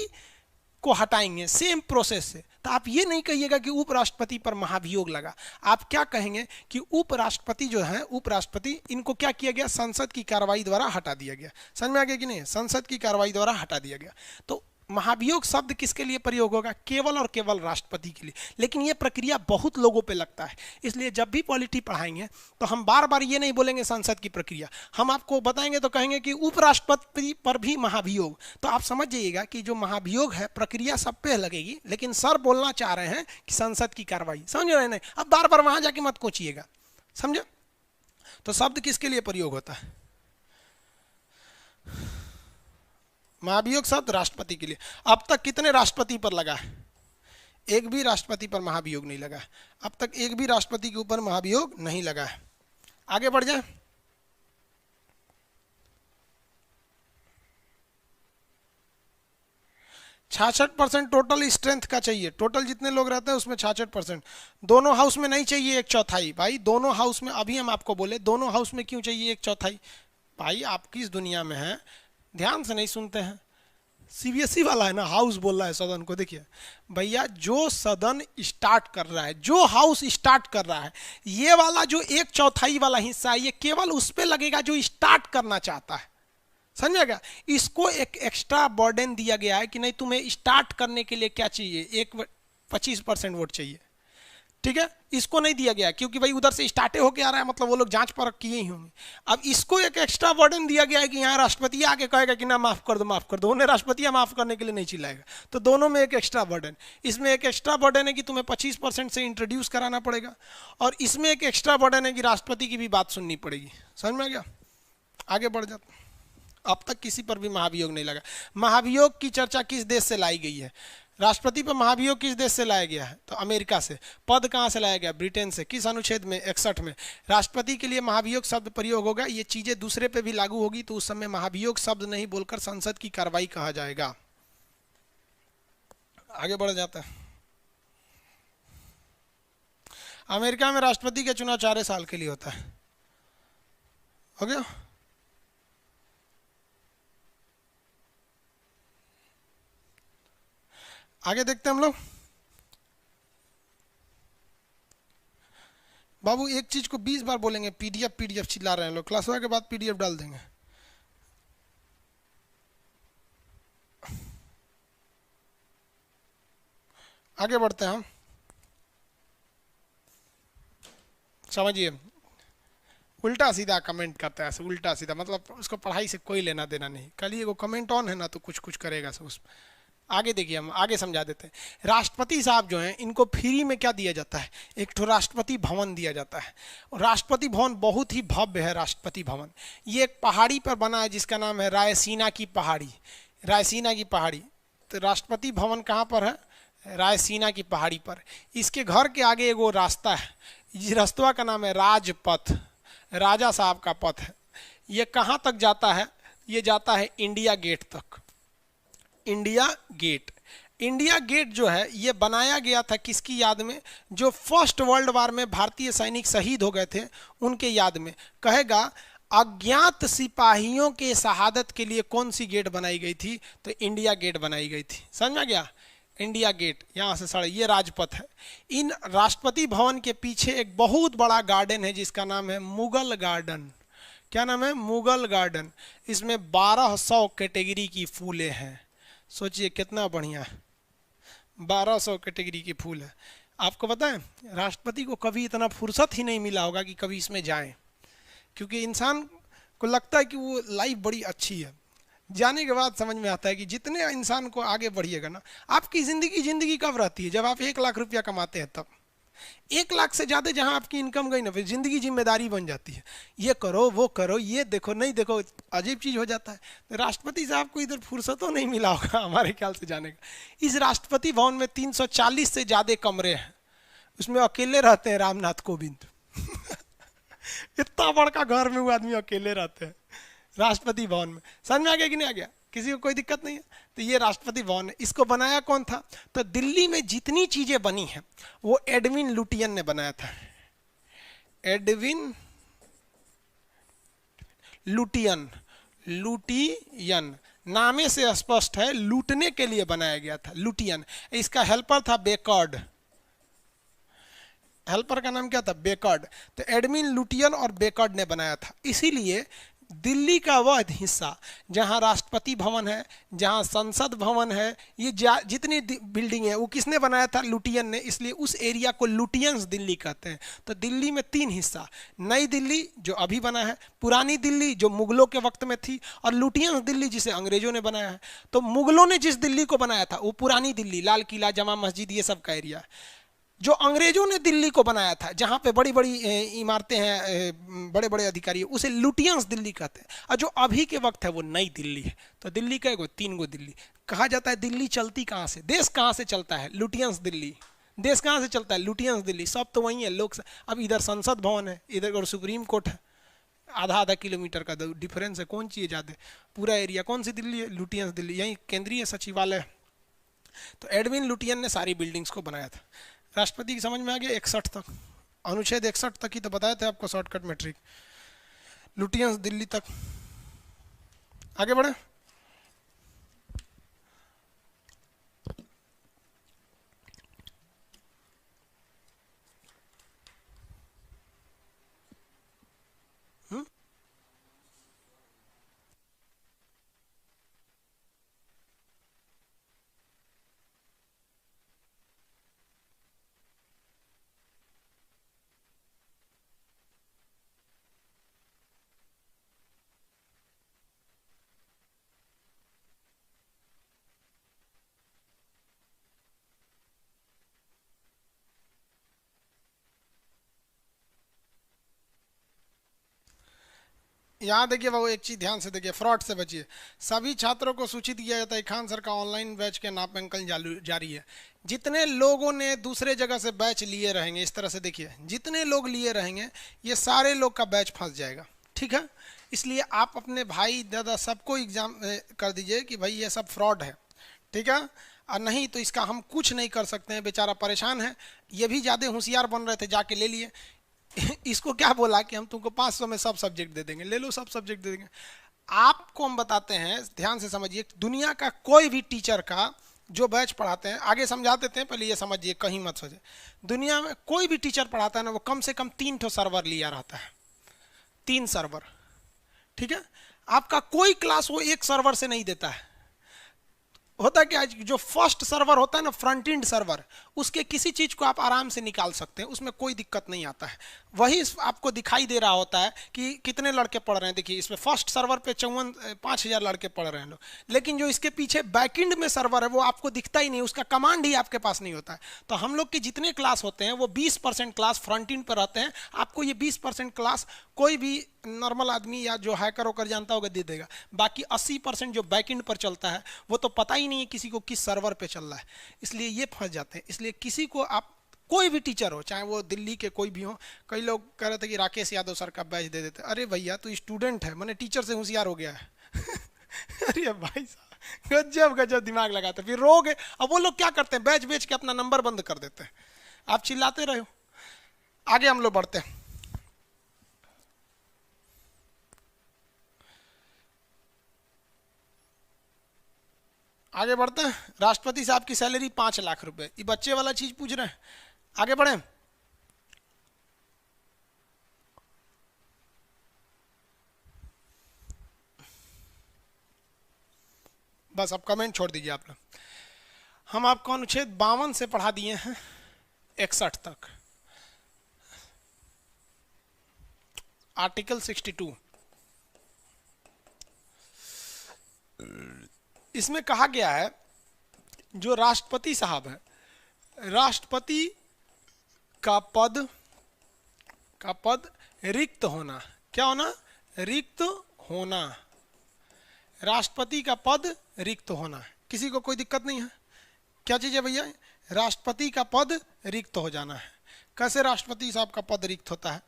को हटाएंगे सेम प्रोसेस से, तो आप ये नहीं कहिएगा कि उपराष्ट्रपति पर महाभियोग लगा। आप क्या कहेंगे कि उपराष्ट्रपति जो है, उपराष्ट्रपति, इनको क्या किया गया? संसद की कार्रवाई द्वारा हटा दिया गया। समझ में आ गया कि नहीं? संसद की कार्रवाई द्वारा हटा दिया गया। तो महाभियोग शब्द किसके लिए प्रयोग होगा? केवल और केवल राष्ट्रपति के लिए। लेकिन यह प्रक्रिया बहुत लोगों पे लगता है, इसलिए जब भी पॉलिटी पढ़ाएंगे तो हम बार बार ये नहीं बोलेंगे संसद की प्रक्रिया, हम आपको बताएंगे तो कहेंगे कि उपराष्ट्रपति पर भी महाभियोग। तो आप समझ जाइएगा कि जो महाभियोग है प्रक्रिया सब पे लगेगी, लेकिन सर बोलना चाह रहे हैं कि संसद की कार्रवाई। समझ रहे? नहीं, अब बार बार वहां जाके मत कोचिएगा, समझे? तो शब्द किसके लिए प्रयोग होता है? महाभियोग शब्द राष्ट्रपति के लिए। अब तक कितने राष्ट्रपति पर लगा है? एक भी राष्ट्रपति पर महाभियोग नहीं लगा है। अब तक एक भी राष्ट्रपति के ऊपर महाभियोग नहीं लगा है। आगे बढ़ जाए। छाछठ % टोटल स्ट्रेंथ का चाहिए। टोटल जितने लोग रहते हैं उसमें 66%। दोनों हाउस में नहीं चाहिए 1/4। भाई दोनों हाउस में, अभी हम आपको बोले दोनों हाउस में क्यों चाहिए 1/4? भाई आप किस दुनिया में हैं? ध्यान से नहीं सुनते हैं। सीबीएसई वाला है ना, हाउस बोल रहा है सदन को। देखिए भैया, जो सदन स्टार्ट कर रहा है, जो हाउस स्टार्ट कर रहा है, ये वाला जो 1/4 वाला हिस्सा है, ये केवल उस पे लगेगा जो स्टार्ट करना चाहता है। समझ गया? इसको एक एक्स्ट्रा बर्डन दिया गया है कि नहीं, तुम्हें स्टार्ट करने के लिए क्या चाहिए? 25% वोट चाहिए। ठीक है, इसको नहीं दिया गया क्योंकि भाई उधर से स्टार्टे होके आ रहा है, मतलब वो लोग जांच परख किए ही होंगे। अब इसको एक एक्स्ट्रा बर्डन दिया गया है कि यहाँ राष्ट्रपति आके कहेगा कि ना माफ कर दो, माफ कर दो। उन्हें राष्ट्रपति माफ करने के लिए नहीं चिल्लाएगा। तो दोनों में एक एक्स्ट्रा बर्डन। इसमें एक एक्स्ट्रा बर्डन है कि तुम्हें 25% से इंट्रोड्यूस कराना पड़ेगा, और इसमें एक एक्स्ट्रा बर्डन है कि राष्ट्रपति की भी बात सुननी पड़ेगी। समझ में आ गया? आगे बढ़ जाता। अब तक किसी पर भी महाभियोग नहीं लगा। महाभियोग की चर्चा किस देश से लाई गई है? राष्ट्रपति पर महाभियोग किस देश से लाया गया है? तो अमेरिका से। पद कहाँ से लाया गया? ब्रिटेन से। किस अनुच्छेद में? 61 में। राष्ट्रपति के लिए महाभियोग शब्द प्रयोग होगा। ये चीजें दूसरे पे भी लागू होगी, तो उस समय महाभियोग शब्द नहीं बोलकर संसद की कार्रवाई कहा जाएगा। आगे बढ़ जाता है। अमेरिका में राष्ट्रपति का चुनाव 4 साल के लिए होता है। हो गया? आगे देखते हैं हम लोग। बाबू एक चीज को 20 बार बोलेंगे, पीडीएफ पीडीएफ चिल्ला रहे हैं लोग। क्लास के बाद पीडीएफ डाल देंगे। आगे बढ़ते हैं हम। समझिए, उल्टा सीधा कमेंट करता है, उल्टा सीधा, मतलब उसको पढ़ाई से कोई लेना देना नहीं। कल ये वो कमेंट ऑन है ना, तो कुछ कुछ करेगा सब उसमें। आगे देखिए, हम आगे समझा देते हैं। राष्ट्रपति साहब जो हैं इनको फ्री में क्या दिया जाता है, एक ठो राष्ट्रपति भवन दिया जाता है। और राष्ट्रपति भवन बहुत ही भव्य है। राष्ट्रपति भवन ये एक पहाड़ी पर बना है जिसका नाम है रायसीना की पहाड़ी, रायसीना की पहाड़ी। तो राष्ट्रपति भवन कहाँ पर है, रायसीना की पहाड़ी पर। इसके घर के आगे एगो रास्ता है, इस रास्ता का नाम है राजपथ, राजा साहब का पथ है। ये कहाँ तक जाता है, ये जाता है इंडिया गेट तक। इंडिया गेट, इंडिया गेट जो है ये बनाया गया था किसकी याद में, जो फर्स्ट वर्ल्ड वार में भारतीय सैनिक शहीद हो गए थे उनके याद में। कहेगा अज्ञात सिपाहियों के शहादत के लिए कौन सी गेट बनाई गई थी, तो इंडिया गेट बनाई गई थी। समझ में गया, इंडिया गेट। यहाँ से सड़क, ये राजपथ है। इन राष्ट्रपति भवन के पीछे एक बहुत बड़ा गार्डन है जिसका नाम है मुगल गार्डन। क्या नाम है, मुगल गार्डन। इसमें 1200 कैटेगरी की फूलें हैं। सोचिए कितना बढ़िया है, 1200 कैटेगरी के फूल है। आपको पता है राष्ट्रपति को कभी इतना फुर्सत ही नहीं मिला होगा कि कभी इसमें जाएं, क्योंकि इंसान को लगता है कि वो लाइफ बड़ी अच्छी है। जाने के बाद समझ में आता है कि जितने इंसान को आगे बढ़िएगा ना, आपकी जिंदगी कब रहती है, जब आप 1 लाख रुपया कमाते हैं तब। 1 लाख से ज़्यादा जहाँ आपकी इनकम गई ना, फिर जिंदगी जिम्मेदारी बन जाती है। ये करो, वो करो, ये देखो, नहीं देखो, अजीब चीज़ हो जाता है। तो राष्ट्रपति साहब को इधर फुर्सतों नहीं मिला होगा हमारे ख्याल से जाने का। इस राष्ट्रपति भवन में 340 से ज़्यादा कमरे हैं, उसमें अकेले रहते हैं रामनाथ कोविंद। इतना बड़का घर में वो आदमी अकेले रहते हैं राष्ट्रपति भवन में। समझ में आ गया कि नहीं आ गया, किसी को कोई दिक्कत नहीं है। तो ये राष्ट्रपति भवन है। इसको बनाया कौन था, तो दिल्ली में जितनी चीजें बनी हैं वो एडविन लुटियन ने बनाया था। एडविन लुटियन, लुटियन नामे से स्पष्ट है, लूटने के लिए बनाया गया था, लुटियन। इसका हेल्पर था बेकर्ड, हेल्पर का नाम क्या था, बेकर्ड। तो एडविन लुटियन और बेकर्ड ने बनाया था। इसीलिए दिल्ली का वह हिस्सा जहां राष्ट्रपति भवन है, जहां संसद भवन है, ये जितनी बिल्डिंग है वो किसने बनाया था, लुटियन ने। इसलिए उस एरिया को लुटियंस दिल्ली कहते हैं। तो दिल्ली में 3 हिस्सा, नई दिल्ली जो अभी बना है, पुरानी दिल्ली जो मुगलों के वक्त में थी, और लुटियंस दिल्ली जिसे अंग्रेजों ने बनाया है। तो मुगलों ने जिस दिल्ली को बनाया था वो पुरानी दिल्ली, लाल किला, जमा मस्जिद, ये सब का एरिया। जो अंग्रेजों ने दिल्ली को बनाया था, जहाँ पे बड़ी बड़ी इमारतें हैं, बड़े बड़े अधिकारी, उसे लुटियंस दिल्ली कहते हैं। और जो अभी के वक्त है वो नई दिल्ली है। तो दिल्ली का 3 गो दिल्ली कहा जाता है। दिल्ली चलती कहाँ से, देश कहाँ से चलता है, लुटियंस दिल्ली। देश कहाँ से चलता है, लुटियंस दिल्ली। सब तो वही है लोग। अब इधर संसद भवन है, इधर और सुप्रीम कोर्ट है, आधा किलोमीटर का डिफरेंस है। कौन सी है ज़्यादा, पूरा एरिया कौन सी दिल्ली है, लुटियंस दिल्ली। यही केंद्रीय सचिवालय। तो एडविन लुटियन ने सारी बिल्डिंग्स को बनाया था। राष्ट्रपति की समझ में आ गया, 61 तक, अनुच्छेद 61 तक ही तो बताए थे आपको शॉर्टकट मैट्रिक। लुटियंस दिल्ली तक। आगे बढ़े। यहाँ देखिए बाबू, एक चीज ध्यान से देखिए, फ्रॉड से बचिए। सभी छात्रों को सूचित किया जाता है खान सर का ऑनलाइन बैच के नामांकन जारी है। जितने लोगों ने दूसरे जगह से बैच लिए रहेंगे, इस तरह से देखिए, जितने लोग लिए रहेंगे ये सारे लोग का बैच फंस जाएगा। ठीक है, इसलिए आप अपने भाई दादा सबको एग्जाम कर दीजिए कि भाई ये सब फ्रॉड है। ठीक है, और नहीं तो इसका हम कुछ नहीं कर सकते हैं। बेचारा परेशान है, ये भी ज़्यादा होशियार बन रहे थे, जाके ले लिए। इसको क्या बोला कि हम तुमको 500 में सब सब्जेक्ट दे देंगे, ले लो, सब सब्जेक्ट दे देंगे। आपको हम बताते हैं, ध्यान से समझिए, दुनिया का कोई भी टीचर का जो बैच पढ़ाते हैं, आगे समझा देते हैं, पहले ये समझिए, कहीं मत सोचे। दुनिया में कोई भी टीचर पढ़ाता है ना, वो कम से कम 3 ठो सर्वर लिया रहता है, 3 सर्वर। ठीक है, आपका कोई क्लास वो एक सर्वर से नहीं देता है। होता क्या है, जो फर्स्ट सर्वर होता है ना, फ्रंट एंड सर्वर, उसके किसी चीज को आप आराम से निकाल सकते हैं, उसमें कोई दिक्कत नहीं आता है। वही आपको दिखाई दे रहा होता है कि कितने लड़के पढ़ रहे हैं। देखिए इसमें फर्स्ट सर्वर पे 5,000 लड़के पढ़ रहे हैं लोग, लेकिन जो इसके पीछे बैकएंड में सर्वर है वो आपको दिखता ही नहीं, उसका कमांड ही आपके पास नहीं होता है। तो हम लोग के जितने क्लास होते हैं वो 20% क्लास फ्रंट एंड पर रहते हैं। आपको ये 20% क्लास कोई भी नॉर्मल आदमी या जो हैकर होकर जानता होगा दे देगा। बाकी 80% जो बैकएंड पर चलता है वो तो पता ही नहीं है किसी को किस सर्वर पे चल रहा है, इसलिए ये फंस जाते हैं। इसलिए किसी को आप, कोई भी टीचर हो, चाहे वो दिल्ली के कोई भी हो, कई लोग कह रहे थे कि राकेश यादव सर का बैच दे देते। अरे भैया तू स्टूडेंट है, मैंने टीचर से होशियार हो गया है। अरे भाई साहब गजब गजब दिमाग लगाते, फिर रोगे। अब वो लोग क्या करते हैं, बैच बेच के अपना नंबर बंद कर देते हैं। आप चिल्लाते रहो। आगे हम लोग बढ़ते हैं। आगे बढ़ते हैं। राष्ट्रपति साहब की सैलरी 5 लाख रुपए, ये बच्चे वाला चीज पूछ रहे हैं। आगे बढ़े। बस अब कमेंट छोड़ दीजिए आप लोग। हम आपको अनुच्छेद 52 से पढ़ा दिए हैं 61 तक। आर्टिकल 62, इसमें कहा गया है जो राष्ट्रपति साहब है, राष्ट्रपति का पद रिक्त होना, क्या होना, रिक्त होना। राष्ट्रपति का पद रिक्त होना, किसी को कोई दिक्कत नहीं है। क्या चीज है भैया, राष्ट्रपति का पद रिक्त हो जाना है। कैसे राष्ट्रपति साहब का पद रिक्त होता है?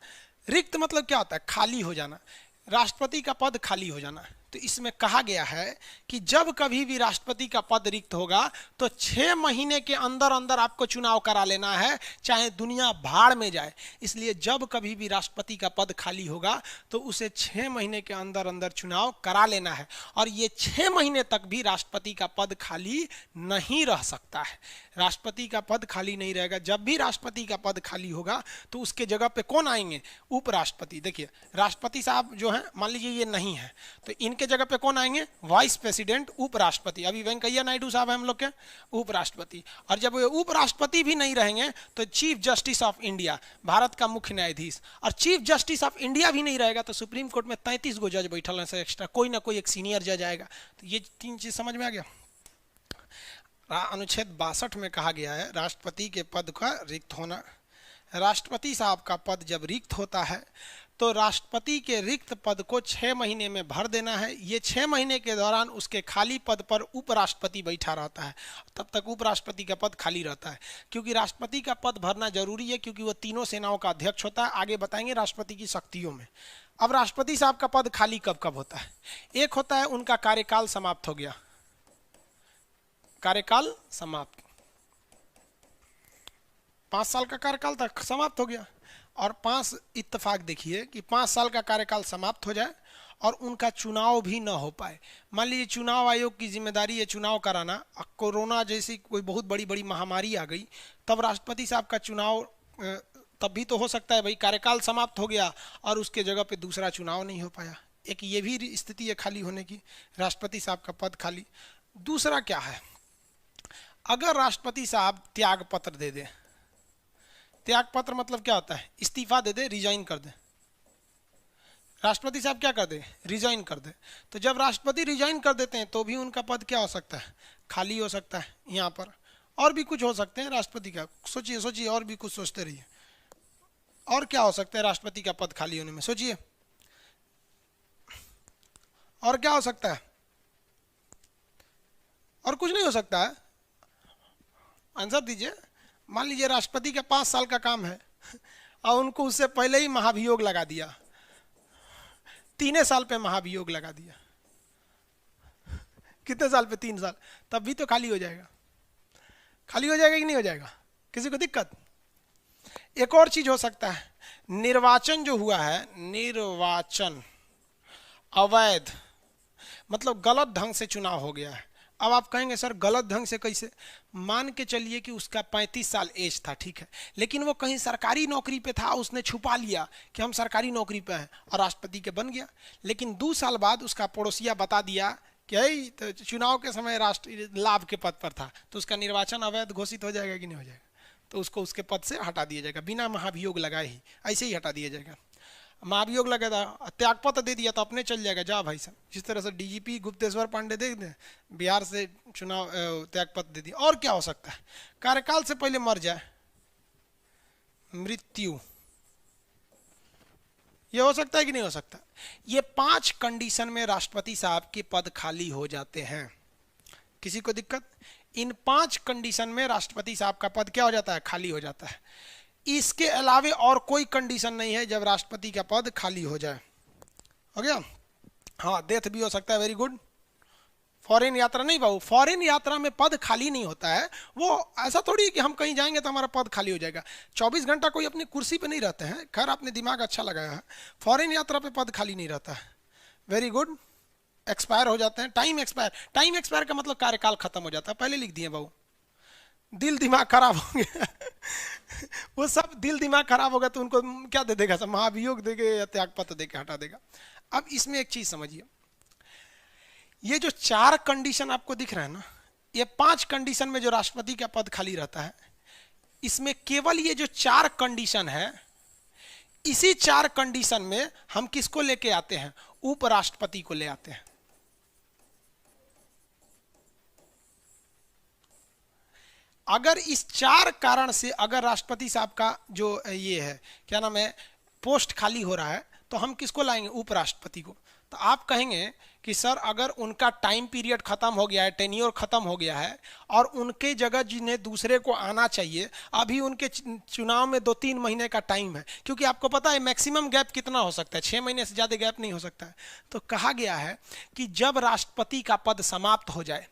रिक्त मतलब क्या होता है, खाली हो जाना। राष्ट्रपति का पद खाली हो जाना। तो इसमें कहा गया है कि जब कभी भी राष्ट्रपति का पद रिक्त होगा तो 6 महीने के अंदर अंदर आपको चुनाव करा लेना है, चाहे दुनिया भाड़ में जाए। इसलिए जब कभी भी राष्ट्रपति का पद खाली होगा तो उसे 6 महीने के अंदर अंदर चुनाव करा लेना है। और ये 6 महीने तक भी राष्ट्रपति का पद खाली नहीं रह सकता है। राष्ट्रपति का पद खाली नहीं रहेगा। जब भी राष्ट्रपति का पद खाली होगा तो उसके जगह पे कौन आएंगे, उपराष्ट्रपति। देखिए राष्ट्रपति साहब जो हैं, मान लीजिए ये नहीं है, तो इनके जगह पे कौन आएंगे, वाइस प्रेसिडेंट, उपराष्ट्रपति। अभी वेंकैया नायडू साहब हैं हम लोग के उपराष्ट्रपति। और जब ये उपराष्ट्रपति भी नहीं रहेंगे तो chief justice of India, Bharat का मुख्य न्यायाधीश। और चीफ जस्टिस ऑफ इंडिया भी नहीं रहेगा तो सुप्रीम कोर्ट में 33 गो जज बैठल हैं, एक्स्ट्रा कोई ना कोई एक सीनियर जज आएगा। तो ये 3 चीज समझ में आ गया। अनुच्छेद 62 में कहा गया है राष्ट्रपति के पद का रिक्त होना। राष्ट्रपति साहब का पद जब रिक्त होता है तो राष्ट्रपति के रिक्त पद को 6 महीने में भर देना है। ये 6 महीने के दौरान उसके खाली पद पर उपराष्ट्रपति बैठा रहता है, तब तक उपराष्ट्रपति का पद खाली रहता है। क्योंकि राष्ट्रपति का पद भरना जरूरी है, क्योंकि वो तीनों सेनाओं का अध्यक्ष होता है। आगे बताएंगे राष्ट्रपति की शक्तियों में। अब राष्ट्रपति साहब का पद खाली कब कब होता है? एक होता है उनका कार्यकाल समाप्त हो गया, कार्यकाल समाप्त, 5 साल का कार्यकाल तक समाप्त हो गया। और 5 इत्तेफाक देखिए कि 5 साल का कार्यकाल समाप्त हो जाए और उनका चुनाव भी न हो पाए। मान लीजिए चुनाव आयोग की जिम्मेदारी है चुनाव कराना, कोरोना जैसी कोई बहुत बड़ी बड़ी महामारी आ गई, तब राष्ट्रपति साहब का चुनाव तब भी तो हो सकता है भाई, कार्यकाल समाप्त हो गया और उसके जगह पे दूसरा चुनाव नहीं हो पाया। एक ये भी स्थिति है खाली होने की, राष्ट्रपति साहब का पद खाली। दूसरा क्या है, अगर राष्ट्रपति साहब त्याग पत्र दे दे, त्याग पत्र मतलब क्या होता है, इस्तीफा दे दे, रिजाइन कर दे। राष्ट्रपति साहब क्या कर दे, रिजाइन कर दे। तो जब राष्ट्रपति रिजाइन कर देते हैं तो भी उनका पद क्या हो सकता है, खाली हो सकता है। यहाँ पर और भी कुछ हो सकते हैं राष्ट्रपति का, सोचिए सोचिए, और भी कुछ सोचते रहिए। और क्या हो सकता है राष्ट्रपति का पद खाली होने में, सोचिए और क्या हो सकता है? और कुछ नहीं हो सकता है, आंसर दीजिए। मान लीजिए राष्ट्रपति का 5 साल का काम है और उनको उससे पहले ही महाभियोग लगा दिया, 3 साल पे महाभियोग लगा दिया। कितने साल पे, 3 साल, तब भी तो खाली हो जाएगा। खाली हो जाएगा कि नहीं हो जाएगा, किसी को दिक्कत? एक और चीज हो सकता है, निर्वाचन जो हुआ है, निर्वाचन अवैध, मतलब गलत ढंग से चुनाव हो गया है। अब आप कहेंगे सर गलत ढंग से कैसे? मान के चलिए कि उसका 35 साल एज था, ठीक है, लेकिन वो कहीं सरकारी नौकरी पे था, उसने छुपा लिया कि हम सरकारी नौकरी पे हैं और राष्ट्रपति के बन गया। लेकिन 2 साल बाद उसका पड़ोसिया बता दिया कि तो चुनाव के समय राष्ट्र लाभ के पद पर था, तो उसका निर्वाचन अवैध घोषित हो जाएगा कि नहीं हो जाएगा? तो उसको उसके पद से हटा दिया जाएगा बिना महाभियोग लगाए ही, ऐसे ही हटा दिया जाएगा। महाभियोग लगा था, त्यागपत्र दे दिया तो अपने चल जाएगा, जा भाई साहब। जिस तरह से डीजीपी गुप्तेश्वर पांडे देख दें बिहार से चुनाव त्यागपत्र दे दिया। और क्या हो सकता है? कार्यकाल से पहले मर जाए, मृत्यु, ये हो सकता है कि नहीं हो सकता? ये 5 कंडीशन में राष्ट्रपति साहब के पद खाली हो जाते हैं। किसी को दिक्कत? इन 5 कंडीशन में राष्ट्रपति साहब का पद क्या हो जाता है? खाली हो जाता है। इसके अलावे और कोई कंडीशन नहीं है जब राष्ट्रपति का पद खाली हो जाए। हो गया? हाँ, डेथ भी हो सकता है। Very good. फॉरेन यात्रा नहीं बाबू, फॉरेन यात्रा में पद खाली नहीं होता है। वो ऐसा थोड़ी है कि हम कहीं जाएंगे तो हमारा पद खाली हो जाएगा। 24 घंटा कोई अपनी कुर्सी पे नहीं रहते हैं। खैर, आपने दिमाग अच्छा लगाया है। फॉरेन यात्रा पे पद खाली नहीं रहता है। Very good. एक्सपायर हो जाते हैं, टाइम एक्सपायर। टाइम एक्सपायर का मतलब कार्यकाल खत्म हो जाता है। पहले लिख दिए बाबू। दिल दिमाग खराब हो गया वो सब दिल दिमाग खराब होगा तो उनको क्या दे देगा? सब महाभियोग देके या त्यागपत्र देके हटा देगा। अब इसमें एक चीज समझिए, ये जो 4 कंडीशन आपको दिख रहा है ना, ये 5 कंडीशन में जो राष्ट्रपति का पद खाली रहता है, इसमें केवल ये जो 4 कंडीशन है, इसी 4 कंडीशन में हम किसको लेके आते हैं? उपराष्ट्रपति को ले आते हैं। अगर इस 4 कारण से अगर राष्ट्रपति साहब का जो ये है क्या नाम है पोस्ट खाली हो रहा है, तो हम किसको लाएंगे? उपराष्ट्रपति को। तो आप कहेंगे कि सर अगर उनका टाइम पीरियड खत्म हो गया है, टेन्योर खत्म हो गया है, और उनके जगह जिन्हें दूसरे को आना चाहिए, अभी उनके चुनाव में 2-3 महीने का टाइम है, क्योंकि आपको पता है मैक्सिमम गैप कितना हो सकता है? 6 महीने से ज़्यादा गैप नहीं हो सकता है। तो कहा गया है कि जब राष्ट्रपति का पद समाप्त हो जाए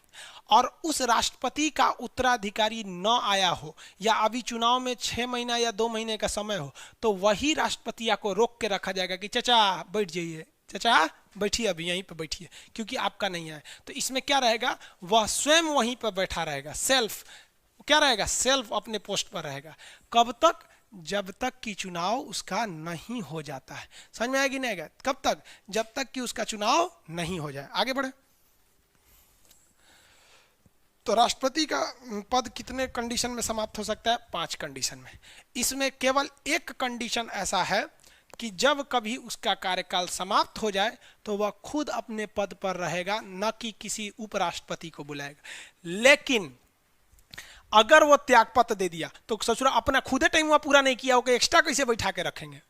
और उस राष्ट्रपति का उत्तराधिकारी न आया हो, या अभी चुनाव में 6 महीना या 2 महीने का समय हो, तो वही राष्ट्रपति को रोक के रखा जाएगा कि चाचा बैठ जाइए, चाचा बैठिए, अभी यहीं पर बैठिए, क्योंकि आपका नहीं है। तो इसमें क्या रहेगा? वह स्वयं वहीं पर बैठा रहेगा, सेल्फ क्या रहेगा? सेल्फ अपने पोस्ट पर रहेगा। कब तक? जब तक कि चुनाव उसका नहीं हो जाता है। समझ में आएगी? नहीं आएगा? कब तक? जब तक कि उसका चुनाव नहीं हो जाए। आगे बढ़े। तो राष्ट्रपति का पद कितने कंडीशन में समाप्त हो सकता है? 5 कंडीशन में। इसमें केवल एक कंडीशन ऐसा है कि जब कभी उसका कार्यकाल समाप्त हो जाए तो वह खुद अपने पद पर रहेगा, न कि किसी उपराष्ट्रपति को बुलाएगा। लेकिन अगर वो त्यागपत्र दे दिया तो ससुरा अपना खुदे टाइम हुआ पूरा नहीं किया, होगा एक्स्ट्रा कैसे बैठा के रखेंगे?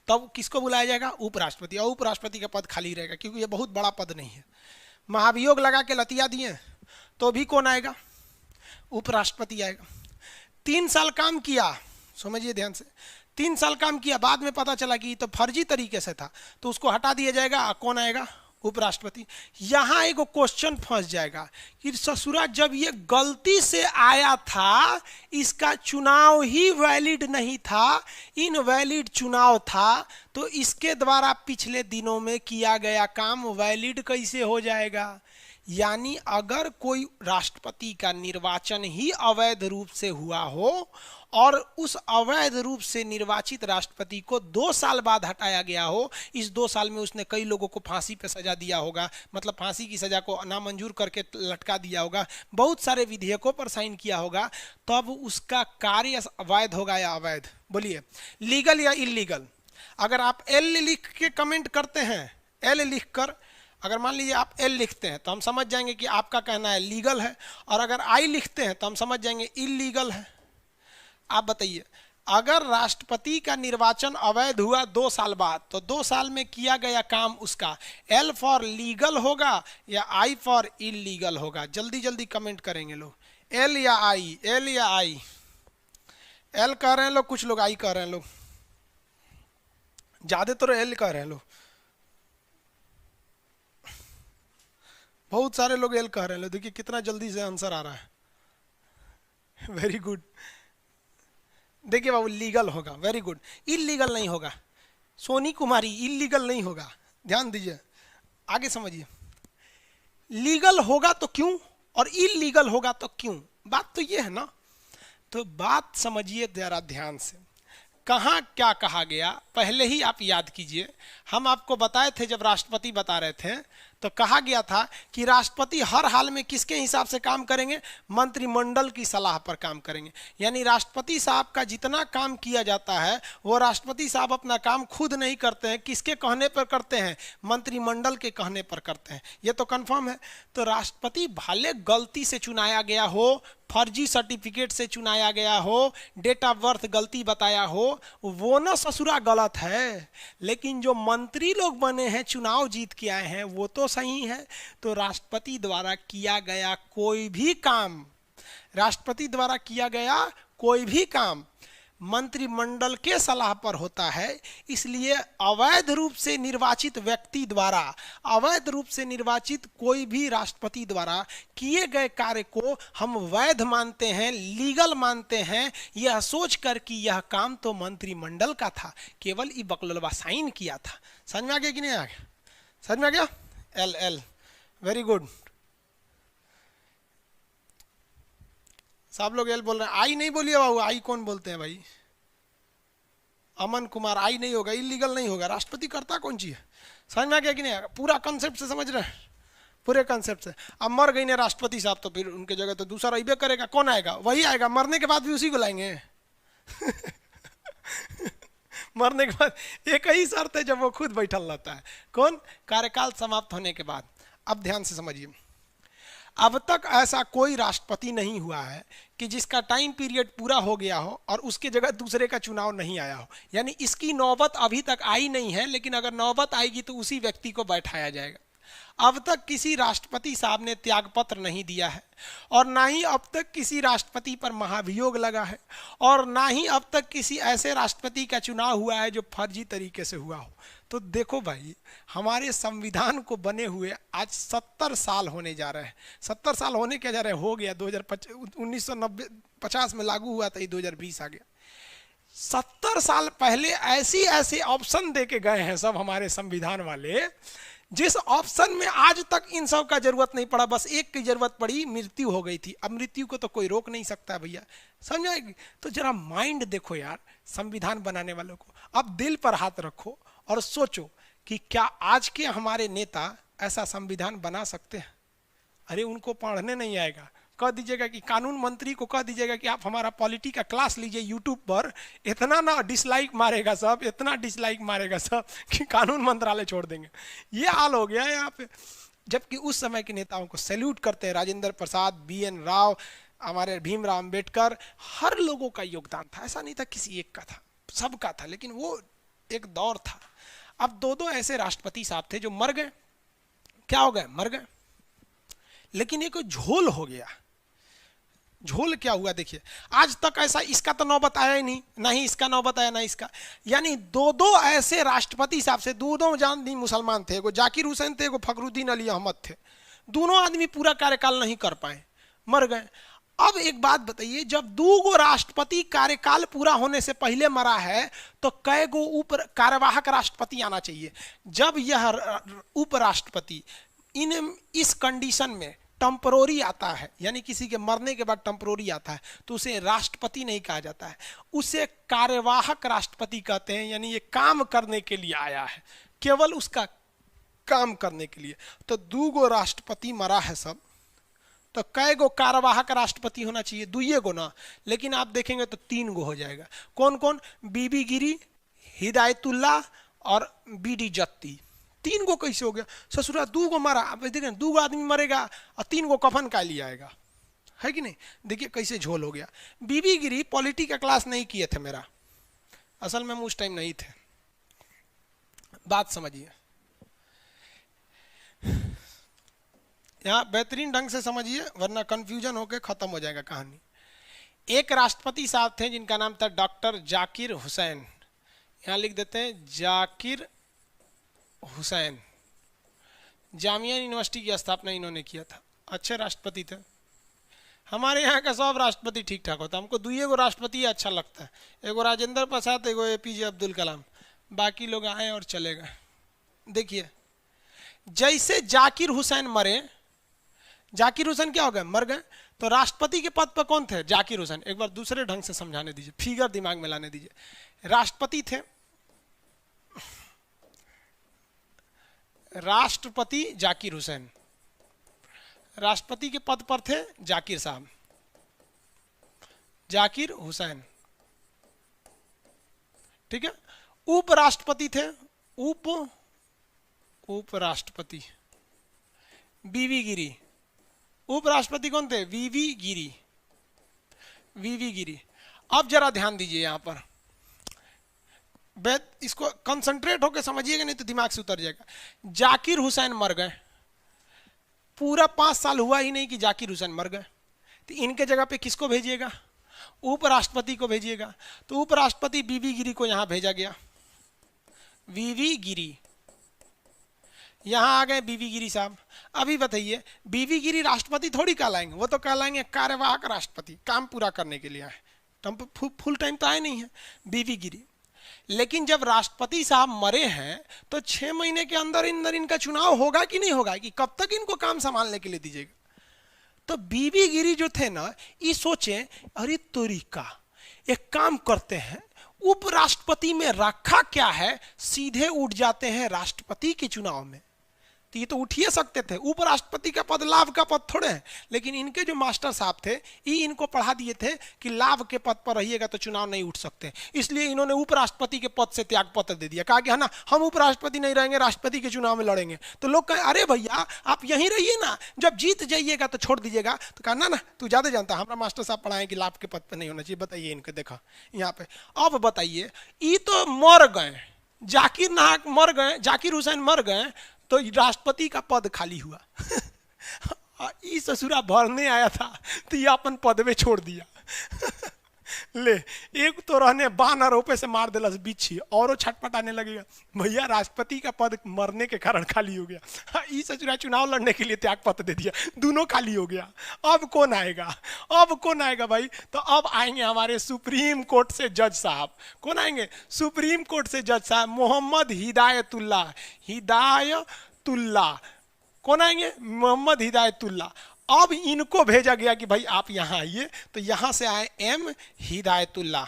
तब किसको बुलाया जाएगा? उपराष्ट्रपति। और उपराष्ट्रपति का पद खाली रहेगा, क्योंकि ये बहुत बड़ा पद नहीं है। महाभियोग लगा के लतिया दिए तो भी कौन आएगा? उपराष्ट्रपति आएगा। 3 साल काम किया, समझिए ध्यान से, 3 साल काम किया, बाद में पता चला कि तो फर्जी तरीके से था, तो उसको हटा दिया जाएगा। कौन आएगा? उपराष्ट्रपति। यहां एक क्वेश्चन फंस जाएगा कि ससुरा जब ये गलती से आया था, इसका चुनाव ही वैलिड नहीं था, इनवैलिड चुनाव था, तो इसके द्वारा पिछले दिनों में किया गया काम वैलिड कैसे हो जाएगा? यानी अगर कोई राष्ट्रपति का निर्वाचन ही अवैध रूप से हुआ हो और उस अवैध रूप से निर्वाचित राष्ट्रपति को 2 साल बाद हटाया गया हो, इस 2 साल में उसने कई लोगों को फांसी पे सजा दिया होगा, मतलब फांसी की सजा को नामंजूर करके लटका दिया होगा, बहुत सारे विधेयकों पर साइन किया होगा, तब उसका कार्य अवैध होगा या अवैध? बोलिए, लीगल या इलीगल? अगर आप एल लिख के कमेंट करते हैं, एल लिखकर, अगर मान लीजिए आप एल लिखते हैं तो हम समझ जाएंगे कि आपका कहना है लीगल है, और अगर आई लिखते हैं तो हम समझ जाएंगे इलीगल है। आप बताइए, अगर राष्ट्रपति का निर्वाचन अवैध हुआ 2 साल बाद, तो 2 साल में किया गया काम उसका एल फॉर लीगल होगा या आई फॉर इलीगल होगा? जल्दी जल्दी कमेंट करेंगे लोग, एल या आई, एल या आई। एल कह रहे हैं लोग, कुछ लोग आई कह रहे हैं लोग, ज्यादातर एल कह रहे हैं लोग, बहुत सारे लोग एल कह रहे हैं। देखिए कितना जल्दी से आंसर आ रहा है। Very good. देखिए बाबू, लीगल होगा। Very good. इलीगल नहीं होगा। सोनी कुमारी, इलीगल नहीं होगा। ध्यान दीजिए, आगे समझिए। लीगल होगा तो क्यों और इलीगल होगा तो क्यों? बात तो ये है ना। तो बात समझिए जरा ध्यान से। कहाँ क्या कहा गया पहले ही आप याद कीजिए। हम आपको बताए थे, जब राष्ट्रपति बता रहे थे तो कहा गया था कि राष्ट्रपति हर हाल में किसके हिसाब से काम करेंगे, मंत्रिमंडल की सलाह पर काम करेंगे। यानी राष्ट्रपति साहब का जितना काम किया जाता है वो राष्ट्रपति साहब अपना काम खुद नहीं करते हैं, किसके कहने पर करते हैं, मंत्रिमंडल के कहने पर करते हैं। ये तो कंफर्म है। तो राष्ट्रपति भले गलती से चुनाया गया हो, फर्जी सर्टिफिकेट से चुनाया गया हो, डेट ऑफ बर्थ गलती बताया हो, वो ना ससुरा गलत है, लेकिन जो मंत्री लोग बने हैं, चुनाव जीत के आए हैं, वो तो सही है। तो राष्ट्रपति द्वारा किया गया कोई भी काम, राष्ट्रपति द्वारा किया गया कोई भी काम मंत्रिमंडल के सलाह पर होता है। इसलिए अवैध रूप से निर्वाचित व्यक्ति द्वारा, अवैध रूप से निर्वाचित कोई भी राष्ट्रपति द्वारा किए गए कार्य को हम वैध मानते हैं, लीगल मानते हैं, यह सोचकर कि यह काम तो मंत्रिमंडल का था, केवल ई बकलवा साइन किया था। समझ में आ गया कि नहीं आ गया? समझ में आ गया? L L, very good. सब लोग एल बोल रहे हैं, आई नहीं बोलिए बाबू, आई कौन बोलते हैं भाई? अमन कुमार, आई नहीं होगा, इलीगल नहीं होगा, राष्ट्रपति करता कौन चीज है? समझ में आ गया कि नहीं? पूरा कंसेप्ट से समझ रहे हैं, पूरे कंसेप्ट से। अब मर गई ने राष्ट्रपति साहब, तो फिर उनके जगह तो दूसरा रही करेगा, कौन आएगा? वही आएगा, मरने के बाद भी उसी को लाएंगे। मरने के बाद एक ही शर्त है, जब वो खुद बैठल रहता है। कौन? कार्यकाल समाप्त होने के बाद। अब ध्यान से समझिए, अब तक ऐसा कोई राष्ट्रपति नहीं हुआ है कि जिसका टाइम पीरियड पूरा हो गया हो और उसके जगह दूसरे का चुनाव नहीं आया हो। यानी इसकी नौबत अभी तक आई नहीं है, लेकिन अगर नौबत आएगी तो उसी व्यक्ति को बैठाया जाएगा। अब तक किसी राष्ट्रपति साहब ने त्यागपत्र नहीं दिया है, और ना ही अब तक किसी राष्ट्रपति पर महाभियोग लगा है, और ना ही अब तक किसी ऐसे राष्ट्रपति का चुनाव हुआ है जो फर्जी तरीके से हुआ हो। तो देखो भाई, हमारे संविधान को बने हुए आज 70 साल होने जा रहे हैं। 70 साल होने क्या जा रहे हैं? हो गया 1950 में लागू हुआ था, ये 2020 आ गया। 70 साल पहले ऐसे ऑप्शन दे के गए हैं सब हमारे संविधान वाले, जिस ऑप्शन में आज तक इन सब का जरूरत नहीं पड़ा, बस एक की जरूरत पड़ी, मृत्यु हो गई थी। अब मृत्यु को तो कोई रोक नहीं सकता भैया, समझाएगी? तो जरा माइंड देखो यार संविधान बनाने वालों को। अब दिल पर हाथ रखो और सोचो कि क्या आज के हमारे नेता ऐसा संविधान बना सकते हैं? अरे उनको पढ़ने नहीं आएगा। कह दीजिएगा कि कानून मंत्री को कह दीजिएगा कि आप हमारा पॉलिटी का क्लास लीजिए यूट्यूब पर, इतना ना डिसलाइक मारेगा सब, इतना डिसलाइक मारेगा सब कि कानून मंत्रालय छोड़ देंगे। ये हाल हो गया है यहाँ पे। जबकि उस समय के नेताओं को सैल्यूट करते हैं, राजेंद्र प्रसाद, BN राव, हमारे भीमराव अम्बेडकर, हर लोगों का योगदान था। ऐसा नहीं था किसी एक का था, सबका था, लेकिन वो एक दौर था। अब दो ऐसे राष्ट्रपति साहब थे जो मर गए। क्या हो गए? मर गए। लेकिन एक झोल हो गया। झोल क्या हुआ देखिए, आज तक ऐसा इसका तो नौबत आया ही नहीं, ना ही इसका नौबत आया, ना इसका। यानी दो ऐसे राष्ट्रपति साहब से, दो जानी मुसलमान थे, एगो जाकिर हुसैन थे, एगो फखरुद्दीन अली अहमद थे। दोनों आदमी पूरा कार्यकाल नहीं कर पाए, मर गए। अब एक बात बताइए, जब दो राष्ट्रपति कार्यकाल पूरा होने से पहले मरा है तो कै गो उप कार्यवाहक राष्ट्रपति आना चाहिए? जब यह उपराष्ट्रपति इस कंडीशन में टेम्परोरी आता है, यानी किसी के मरने के बाद टेम्परोरी आता है, तो उसे राष्ट्रपति नहीं कहा जाता है, उसे कार्यवाहक राष्ट्रपति कहते हैं। यानी ये काम करने के लिए आया है, केवल उसका काम करने के लिए। तो दो राष्ट्रपति मरा है सब, तो कै गो कार्यवाहक राष्ट्रपति होना चाहिए? दुइये गो ना, लेकिन आप देखेंगे तो 3 गो हो जाएगा। कौन कौन? बीबी गिरी, हिदायतुल्लाह और BD जत्ती। 3 गो कैसे हो गया? ससुरा 2 गो मरा। अब देखें 2 गो आदमी मरेगा और 3 गो कफन का लिया आएगा, है कि नहीं? देखिए कैसे झोल हो गया। बीबी गिरी पॉलिटी का क्लास नहीं किए थे मेरा, असल में हम उस टाइम नहीं थे, बात समझिए। यहाँ बेहतरीन ढंग से समझिए, वरना कंफ्यूजन होकर खत्म हो जाएगा कहानी। एक राष्ट्रपति साहब थे जिनका नाम था डॉक्टर जाकिर हुसैन। यहाँ लिख देते हैं जाकिर हुसैन। जामिया यूनिवर्सिटी की स्थापना इन्होंने किया था। अच्छे राष्ट्रपति थे। हमारे यहाँ का सब राष्ट्रपति ठीक ठाक होता है, हमको 2 गो राष्ट्रपति अच्छा लगता है, एगो राजेंद्र प्रसाद, एगो APJ अब्दुल कलाम, बाकी लोग आए और चले गए। देखिए जैसे जाकिर हुसैन मरे, जाकिर हुसैन क्या हो गए? मर गए। तो राष्ट्रपति के पद पर कौन थे? जाकिर हुसैन। एक बार दूसरे ढंग से समझाने दीजिए, फिगर दिमाग में लाने दीजिए। राष्ट्रपति थे, राष्ट्रपति जाकिर हुसैन, राष्ट्रपति के पद पर थे जाकिर साहब, जाकिर हुसैन, ठीक है। उपराष्ट्रपति थे उपराष्ट्रपति वीवी गिरी। उपराष्ट्रपति कौन थे? वीवी गिरी, वीवी गिरी। अब जरा ध्यान दीजिए यहां पर, इसको कंसंट्रेट होकर समझिएगा, नहीं तो दिमाग से उतर जाएगा। जाकिर हुसैन मर गए, पूरा 5 साल हुआ ही नहीं कि जाकिर हुसैन मर गए, तो इनके जगह पे किसको भेजिएगा? उपराष्ट्रपति को भेजिएगा। तो उपराष्ट्रपति वीवी गिरी को यहां भेजा गया, वीवी गिरी, यहां आ गए वीवी गिरी साहब। अभी बताइए, वीवी गिरी राष्ट्रपति थोड़ी कहलाएंगे, वो तो कहलाएंगे कार्यवाहक राष्ट्रपति, काम पूरा करने के लिए आए, फुल टाइम तो आए नहीं है वीवी गिरी। लेकिन जब राष्ट्रपति साहब मरे हैं तो 6 महीने के अंदर इनका चुनाव होगा कि नहीं होगा, कि कब तक इनको काम संभालने के लिए दीजिएगा? तो वीवी गिरी जो थे ना, ये सोचे अरे तरीका, एक काम करते हैं, उपराष्ट्रपति में रखा क्या है, सीधे उठ जाते हैं राष्ट्रपति के चुनाव में। तो ये तो उठ ही सकते थे, उपराष्ट्रपति का पद लाभ का पद थोड़े है। लेकिन इनके जो मास्टर साहब थे, ये इनको पढ़ा दिए थे कि लाभ के पद पर रहिएगा तो चुनाव नहीं उठ सकते, इसलिए इन्होंने उपराष्ट्रपति के पद से त्याग पत्र दे दिया। कहा कि है ना, हम उपराष्ट्रपति नहीं रहेंगे, राष्ट्रपति के चुनाव में लड़ेंगे। तो लोग कहे अरे भैया आप यहीं रहिए ना, जब जीत जाइएगा तो छोड़ दीजिएगा। तो कहा ना तू ज्यादा जानता, हमारा मास्टर साहब पढ़ाए कि लाभ के पद पर नहीं होना चाहिए। बताइए इनको, देखा यहाँ पे। अब बताइए, ये तो मर गए, जाकिर नाहक मर गए, जाकिर हुसैन मर गए, तो राष्ट्रपति का पद खाली हुआ। ई ससुरा भरने आया था तो ये अपन पद में छोड़ दिया। ले, एक तो रहने 12 रुपए से मार दिला बिच्छी, और छटपटाने लगेगा भैया राष्ट्रपति का पद मरने के कारण खाली हो गया। ई ससुरा चुनाव लड़ने के लिए त्याग पत्र दे दिया, दोनों खाली हो गया। अब कौन आएगा? अब कौन आएगा भाई? तो अब आएंगे हमारे सुप्रीम कोर्ट से जज साहब। कौन आएंगे? सुप्रीम कोर्ट से जज साहब मोहम्मद हिदायतुल्ला, हिदायतुल्ला। कौन आएंगे? मोहम्मद हिदायतुल्ला। अब इनको भेजा गया कि भाई आप यहां आइए, तो यहां से आए एम हिदायतुल्ला।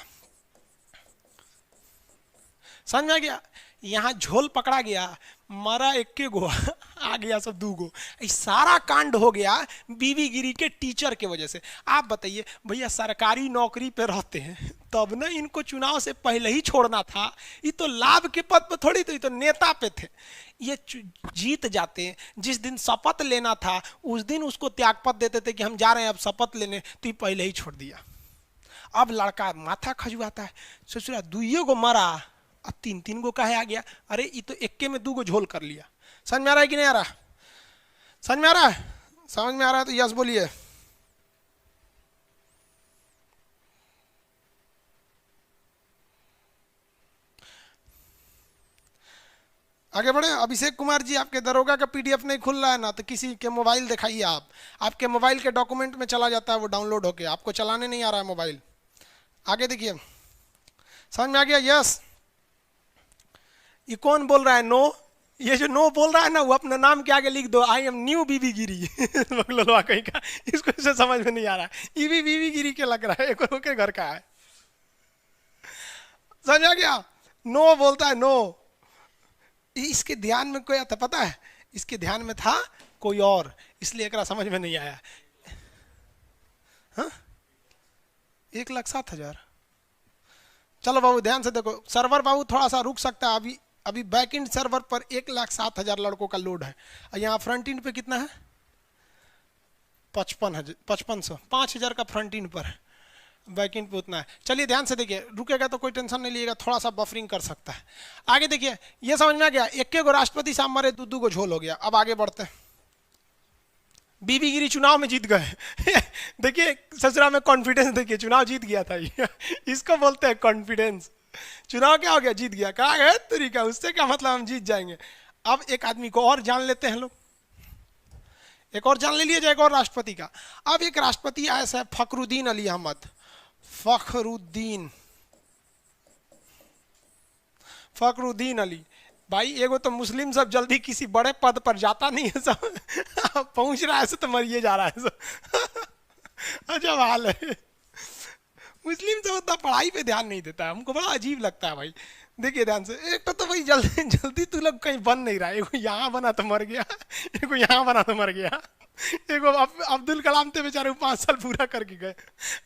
समझ में आ गया? यहां झोल पकड़ा गया, मरा 1 गो, आ गया सब 2 गो। सारा कांड हो गया वीवी गिरी के टीचर के वजह से। आप बताइए भैया, सरकारी नौकरी पे रहते हैं तब ना इनको चुनाव से पहले ही छोड़ना था। ये तो लाभ के पद पे थोड़ी, तो ये तो नेता पे थे। ये जीत जाते, जिस दिन शपथ लेना था उस दिन उसको त्यागपत्र देते थे कि हम जा रहे हैं अब शपथ लेने, तो ये पहले ही छोड़ दिया। अब लड़का माथा खजुआता है, ससुरा 2 गो मरा, अब 3 गो काहे आ गया? अरे ये तो 1 में 2 गो झोल कर लिया। समझ में आ रहा है कि नहीं आ रहा? समझ में आ रहा है? समझ में आ रहा है तो यस बोलिए। आगे बढ़े। अभिषेक कुमार जी, आपके दरोगा का पीडीएफ नहीं खुल रहा है ना, तो किसी के मोबाइल दिखाइए। आपके मोबाइल के डॉक्यूमेंट में चला जाता है वो डाउनलोड होके, आपको चलाने नहीं आ रहा है मोबाइल। आगे देखिए, समझ में आ गया? यस। ये कौन बोल रहा है नो? ये जो नो बोल रहा है ना, वो अपने नाम के आगे लिख दो, आई एम न्यू बीबी गिरी। कहीं का, इसको इसे समझ में नहीं आ रहा है, ये भी बीबी गिरी के लग रहा है, एक के घर का है। समझ आ गया? नो बोलता है, नो। इसके ध्यान में कोई आता पता है? इसके ध्यान में था कोई और, इसलिए एक समझ में नहीं आया। हाँ, 1,07,000। चलो बाबू ध्यान से देखो, सर्वर बाबू थोड़ा सा रुक सकता है। अभी बैकएंड सर्वर पर 1,07,000 लड़कों का लोड है। यहाँ फ्रंट एंड पे कितना है? 5500, 5,000 का फ्रंट एंड पर है, बैकएंड पे उतना है। चलिए ध्यान से देखिए, रुकेगा तो कोई टेंशन नहीं लीजिएगा, थोड़ा सा बफरिंग कर सकता है। आगे देखिए, ये समझ में आ गया? 1 गो राष्ट्रपति साहब मरे, 2 गो झोल हो गया। अब आगे बढ़ते हैं। बीबी गिरी चुनाव में जीत गए। देखिए ससुरा में कॉन्फिडेंस, देखिए चुनाव जीत गया था। इसको बोलते हैं कॉन्फिडेंस। चुनाव क्या हो गया? जीत गया। कहा गया तरीका, उससे क्या मतलब हम जीत जाएंगे। अब एक आदमी को और जान लेते हैं लोग, एक और जान ले लिया जाएगा और राष्ट्रपति का। अब एक राष्ट्रपति आया है फखरुद्दीन अली अहमद। फखरुद्दीन अली भाई, एगो तो मुस्लिम सब जल्दी किसी बड़े पद पर जाता नहीं है, सब पहुंच रहा है तो मरिए जा रहा है सब। अजब हाल है। मुस्लिम से उतना पढ़ाई पे ध्यान नहीं देता है, हमको बड़ा अजीब लगता है भाई। देखिए ध्यान से, एक तो भाई जल्दी जल्दी तू लोग कहीं बन नहीं रहा, एगो यहाँ बना तो मर गया, एगो यहाँ बना तो मर गया, एगो अब्दुल कलाम थे बेचारे, वो 5 साल पूरा करके गए,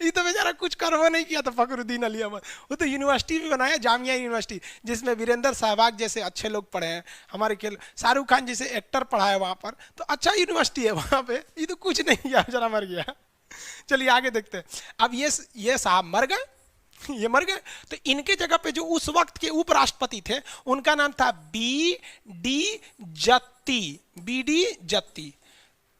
ये तो बेचारा कुछ करवा नहीं किया था फखरुद्दीन अली अहमद, वो तो यूनिवर्सिटी भी बनाया, जामिया यूनिवर्सिटी, जिसमें वीरेंद्र सहवाग जैसे अच्छे लोग पढ़े हैं, हमारे खेल शाहरुख खान जैसे एक्टर पढ़ा है वहाँ पर, तो अच्छा यूनिवर्सिटी है वहाँ पे, ये तो कुछ नहीं किया, बेचारा मर गया। चलिए आगे देखते हैं। अब ये साहब मर गए, ये मर गए, तो इनके जगह पे जो उस वक्त के उपराष्ट्रपति थे उनका नाम था B D Jatti, B D Jatti,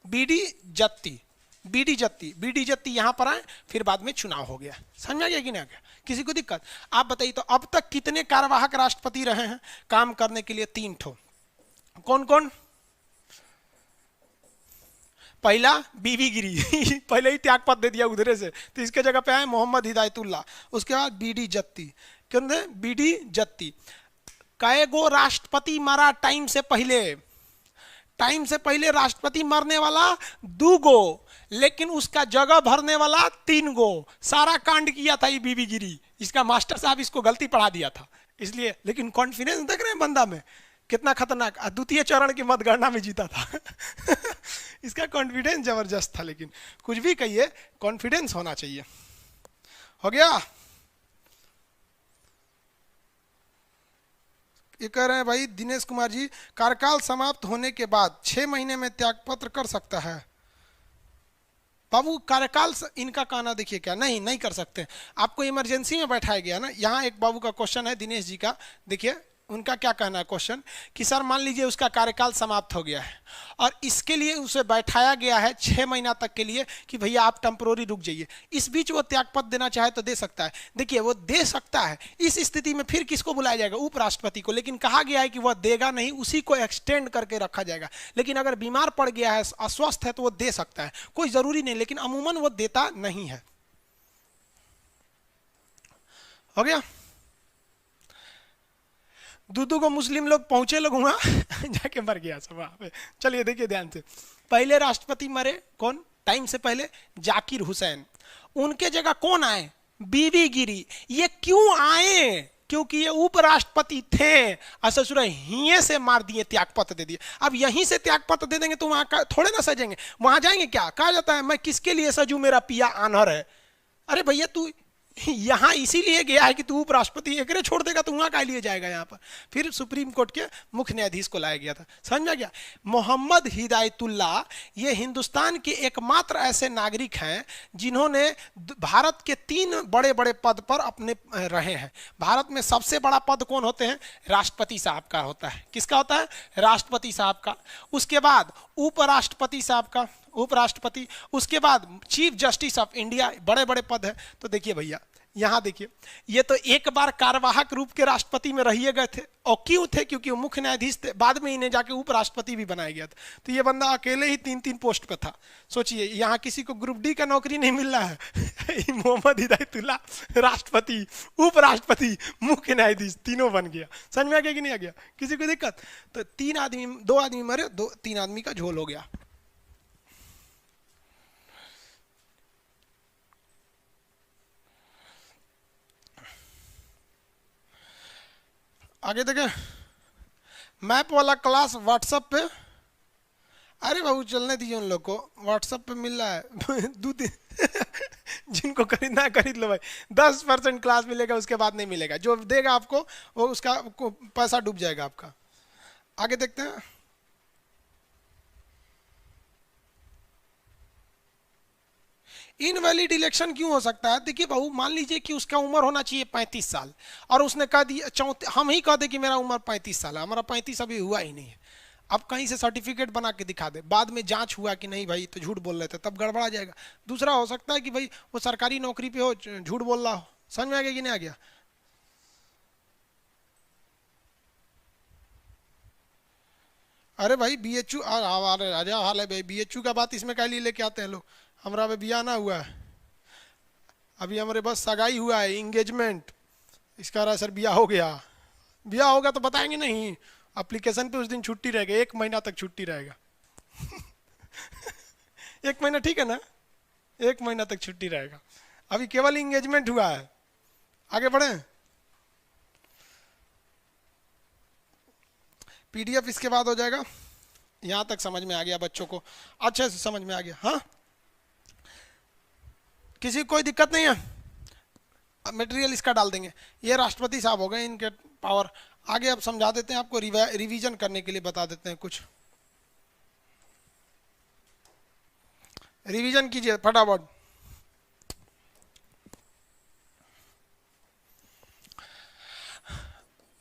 B D Jatti, B D Jatti, B D Jatti यहां पर आए, फिर बाद में चुनाव हो गया। समझ में आ गया कि नहीं आ गया, किसी को दिक्कत? आप बताइए तो अब तक कितने कार्यवाहक राष्ट्रपति रहे हैं काम करने के लिए? 3 ठो। कौन कौन? पहला बीबी गिरी पहले ही त्यागपत्र दे दिया उधरे से, तो इसके जगह पे आए मोहम्मद हिदायतुल्ला। उसके बाद बीडी जत्ती, क्यों दे बीडी जत्ती। कई गो राष्ट्रपति मरा टाइम से पहले? टाइम से पहले राष्ट्रपति मरने वाला 2 गो, लेकिन उसका जगह भरने वाला 3 गो। सारा कांड किया था ये बीबी गिरी, इसका मास्टर साहब इसको गलती पढ़ा दिया था इसलिए। लेकिन कॉन्फिडेंस देख रहे हैं बंदा में कितना खतरनाक, द्वितीय चरण की मतगणना में जीता था इसका कॉन्फिडेंस जबरदस्त था। लेकिन कुछ भी कहिए, कॉन्फिडेंस होना चाहिए। हो गया। ये कह रहे हैं भाई दिनेश कुमार जी, कार्यकाल समाप्त होने के बाद 6 महीने में त्यागपत्र कर सकता है? बाबू कार्यकाल इनका कहना देखिए क्या, नहीं नहीं कर सकते। आपको इमरजेंसी में बैठाया गया ना। यहाँ एक बाबू का क्वेश्चन है दिनेश जी का, देखिए उनका क्या कहना है क्वेश्चन, कि सर मान लीजिए उसका कार्यकाल समाप्त हो गया है और इसके लिए उसे बैठाया गया है 6 महीना तक के लिए कि भैया आप टेम्पोररी रुक जाइए। इस बीच वो त्यागपत्र देना चाहे तो दे सकता है। देखिए वो दे सकता है, इस स्थिति में फिर किसको बुलाया जाएगा? उपराष्ट्रपति को। लेकिन कहा गया है कि वह देगा नहीं, उसी को एक्सटेंड करके रखा जाएगा। लेकिन अगर बीमार पड़ गया है, अस्वस्थ है, तो वो दे सकता है, कोई जरूरी नहीं, लेकिन अमूमन वो देता नहीं है। हो गया। दूधू को मुस्लिम लोग पहुंचे लोग वहां जाके मर गया सब वहां पे। चलिए देखिए ध्यान से, पहले राष्ट्रपति मरे कौन टाइम से पहले? जाकिर हुसैन। उनके जगह कौन आए? बीबी गिरी। ये क्यों आए? क्योंकि ये उपराष्ट्रपति थे, ससुर हिये से मार दिए, त्यागपत्र दे दिए। अब यहीं से त्यागपत्र दे देंगे तो वहां थोड़े ना सजेंगे, वहां जाएंगे क्या? कहा जाता है मैं किसके लिए सजू, मेरा पिया आनहर है। अरे भैया तू यहां इसीलिए गया है कि तू उपराष्ट्रपति एकरे छोड़ देगा तो वहां काय लिए जाएगा यहाँ पर? फिर सुप्रीम कोर्ट के मुख्य न्यायाधीश को लाया गया था। समझ में गया? मोहम्मद हिदायतुल्ला ये हिंदुस्तान के एकमात्र ऐसे नागरिक हैं जिन्होंने भारत के 3 बड़े बड़े पद पर अपने रहे हैं। भारत में सबसे बड़ा पद कौन होते हैं? राष्ट्रपति साहब का होता है। किसका होता है? राष्ट्रपति साहब का। उसके बाद उपराष्ट्रपति साहब का, उपराष्ट्रपति। उसके बाद चीफ जस्टिस ऑफ इंडिया, बड़े बड़े पद है। तो देखिए भैया यहां देखिए, ये तो एक बार कार्यवाहक रूप के राष्ट्रपति में रहिए गए थे। और क्यों थे? क्योंकि वो मुख्य न्यायाधीश थे, बाद में इन्हें जाके उपराष्ट्रपति भी बनाया गया था। तो ये बंदा अकेले ही 3-3 पोस्ट पे था। सोचिए यहाँ किसी को ग्रुप डी का नौकरी नहीं मिल रहा है मोहम्मद हिदायतुल्ला राष्ट्रपति, उपराष्ट्रपति, मुख्य न्यायाधीश, तीनों बन गया। समझ में आ गया कि नहीं आ गया? किसी को दिक्कत? तो 2 आदमी मरे, 3 आदमी का झोल हो गया। आगे देखें, मैप वाला क्लास व्हाट्सएप पे। अरे बाबू चलने दीजिए, उन लोग को व्हाट्सएप पे मिल रहा है दूध जिनको खरीदना है खरीद लो भाई। 10% क्लास मिलेगा, उसके बाद नहीं मिलेगा। जो देगा आपको वो उसका पैसा डूब जाएगा आपका। आगे देखते हैं। इनवैलिड इलेक्शन क्यों हो सकता है? देखिए बहू, मान लीजिए कि उसका उम्र होना चाहिए 35 साल और उसने कह दिया हम ही कह दे कि मेरा उम्र 35 साल है, हमारा 35 अभी हुआ ही नहीं है। अब कहीं से सर्टिफिकेट बना के दिखा दे, बाद में जांच हुआ कि नहीं भाई तो झूठ बोल रहे थे, तब गड़बड़ा जाएगा। दूसरा हो सकता है कि भाई वो सरकारी नौकरी पे हो, झूठ बोल रहा हो। समझ में आ गया कि नहीं आ गया? अरे भाई BHU राजा हाल है भाई, BHU का बात इसमें क्या लिए लेके आते हैं लोग? हमारा अभी बिया ना हुआ है, अभी हमारे बस सगाई हुआ है, इंगेजमेंट। इसका रहा सर बिया हो गया। बिया होगा तो बताएंगे नहीं, एप्लीकेशन पे उस दिन छुट्टी रहेगा, 1 महीना तक छुट्टी रहेगा 1 महीना ठीक है ना? 1 महीना तक छुट्टी रहेगा। अभी केवल इंगेजमेंट हुआ है। आगे बढ़े। PDF इसके बाद हो जाएगा। यहाँ तक समझ में आ गया बच्चों को, अच्छे से समझ में आ गया? हाँ, किसी को कोई दिक्कत नहीं है? मटेरियल इसका डाल देंगे। ये राष्ट्रपति साहब हो गए, इनके पावर। आगे अब समझा देते हैं आपको, रिवीजन करने के लिए बता देते हैं कुछ। रिवीजन कीजिए फटाफट।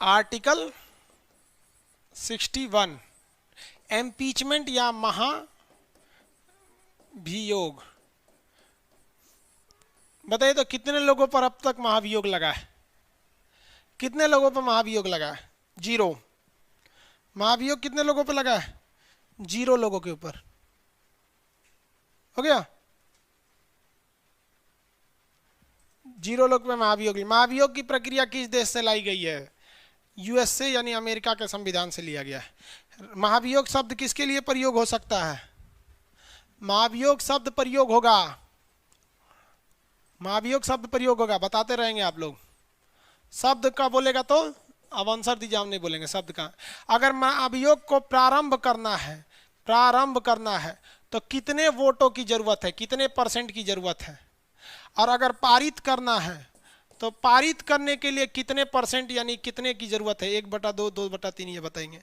आर्टिकल 61 एम्पीचमेंट या महाभियोग। बताइए तो कितने लोगों पर अब तक महाभियोग लगा है? कितने लोगों पर महाभियोग लगा है? 0। महाभियोग कितने लोगों पर लगा है? 0 लोगों के ऊपर। हो गया? 0 लोग पे महाभियोग। महाभियोग की प्रक्रिया किस देश से लाई गई है? US से, यानी अमेरिका के संविधान से लिया गया है। महाभियोग शब्द किसके लिए प्रयोग हो सकता है? महाभियोग शब्द प्रयोग होगा, महाभियोग शब्द प्रयोग होगा, बताते रहेंगे आप लोग। शब्द का बोलेगा तो अब आंसर दीजिए, हम नहीं बोलेंगे शब्द का। अगर महाभियोग को प्रारंभ करना है तो कितने वोटों की जरूरत है, कितने % की जरूरत है? और अगर पारित करना है तो पारित करने के लिए कितने % यानी कितने की जरूरत है? 1/2, 2/3 ये बताएंगे।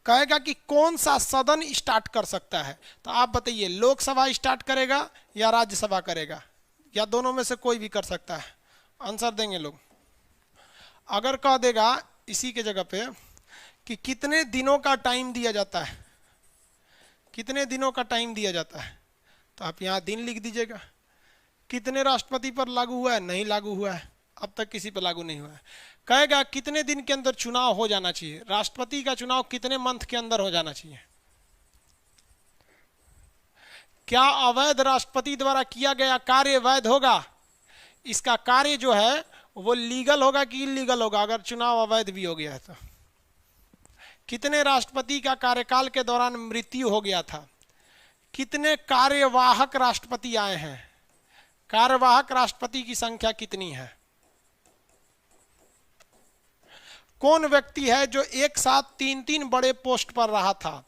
कहेगा कि कौन सा सदन स्टार्ट कर सकता है, तो आप बताइए लोकसभा स्टार्ट करेगा या राज्यसभा करेगा, या दोनों में से कोई भी कर सकता है? आंसर देंगे लोग। अगर कह देगा इसी के जगह पे कि कितने दिनों का टाइम दिया जाता है, कितने दिनों का टाइम दिया जाता है, तो आप यहाँ दिन लिख दीजिएगा। कितने राष्ट्रपति पर लागू हुआ है? नहीं लागू हुआ है, अब तक किसी पर लागू नहीं हुआ है। कहेगा कितने दिन के अंदर चुनाव हो जाना चाहिए, राष्ट्रपति का चुनाव कितने मंथ के अंदर हो जाना चाहिए? क्या अवैध राष्ट्रपति द्वारा किया गया कार्य वैध होगा? इसका कार्य जो है वो लीगल होगा कि इलीगल होगा अगर चुनाव अवैध भी हो गया है तो? कितने राष्ट्रपति का कार्यकाल के दौरान मृत्यु हो गया था? कितने कार्यवाहक राष्ट्रपति आए हैं? कार्यवाहक राष्ट्रपति की संख्या कितनी है? कौन व्यक्ति है जो एक साथ 3 बड़े पोस्ट पर रहा था?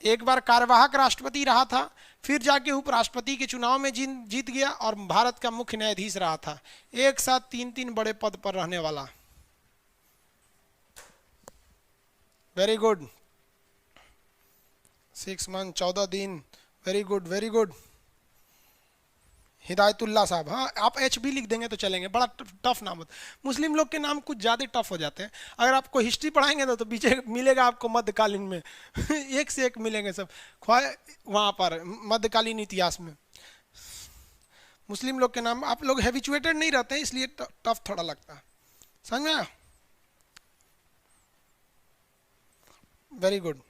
एक बार कार्यवाहक राष्ट्रपति रहा था, फिर जाके उपराष्ट्रपति के चुनाव में जीत गया और भारत का मुख्य न्यायाधीश रहा था। एक साथ 3 बड़े पद पर रहने वाला। Very good. 6 मंथ 14 दिन। Very good, very good. Hidayatullah साहब। हाँ, आप एच भी लिख देंगे तो चलेंगे, बड़ा टफ नाम होता है। मुस्लिम लोग के नाम कुछ ज़्यादा टफ हो जाते हैं। अगर आपको हिस्ट्री पढ़ाएंगे तो पीछे मिलेगा आपको मध्यकालीन में एक से एक मिलेंगे सब वहाँ पर मध्यकालीन इतिहास में। मुस्लिम लोग के नाम आप लोग हैबिचुएटेड नहीं रहते हैं, इसलिए टफ थोड़ा लगता है। समझ में आया? Very good.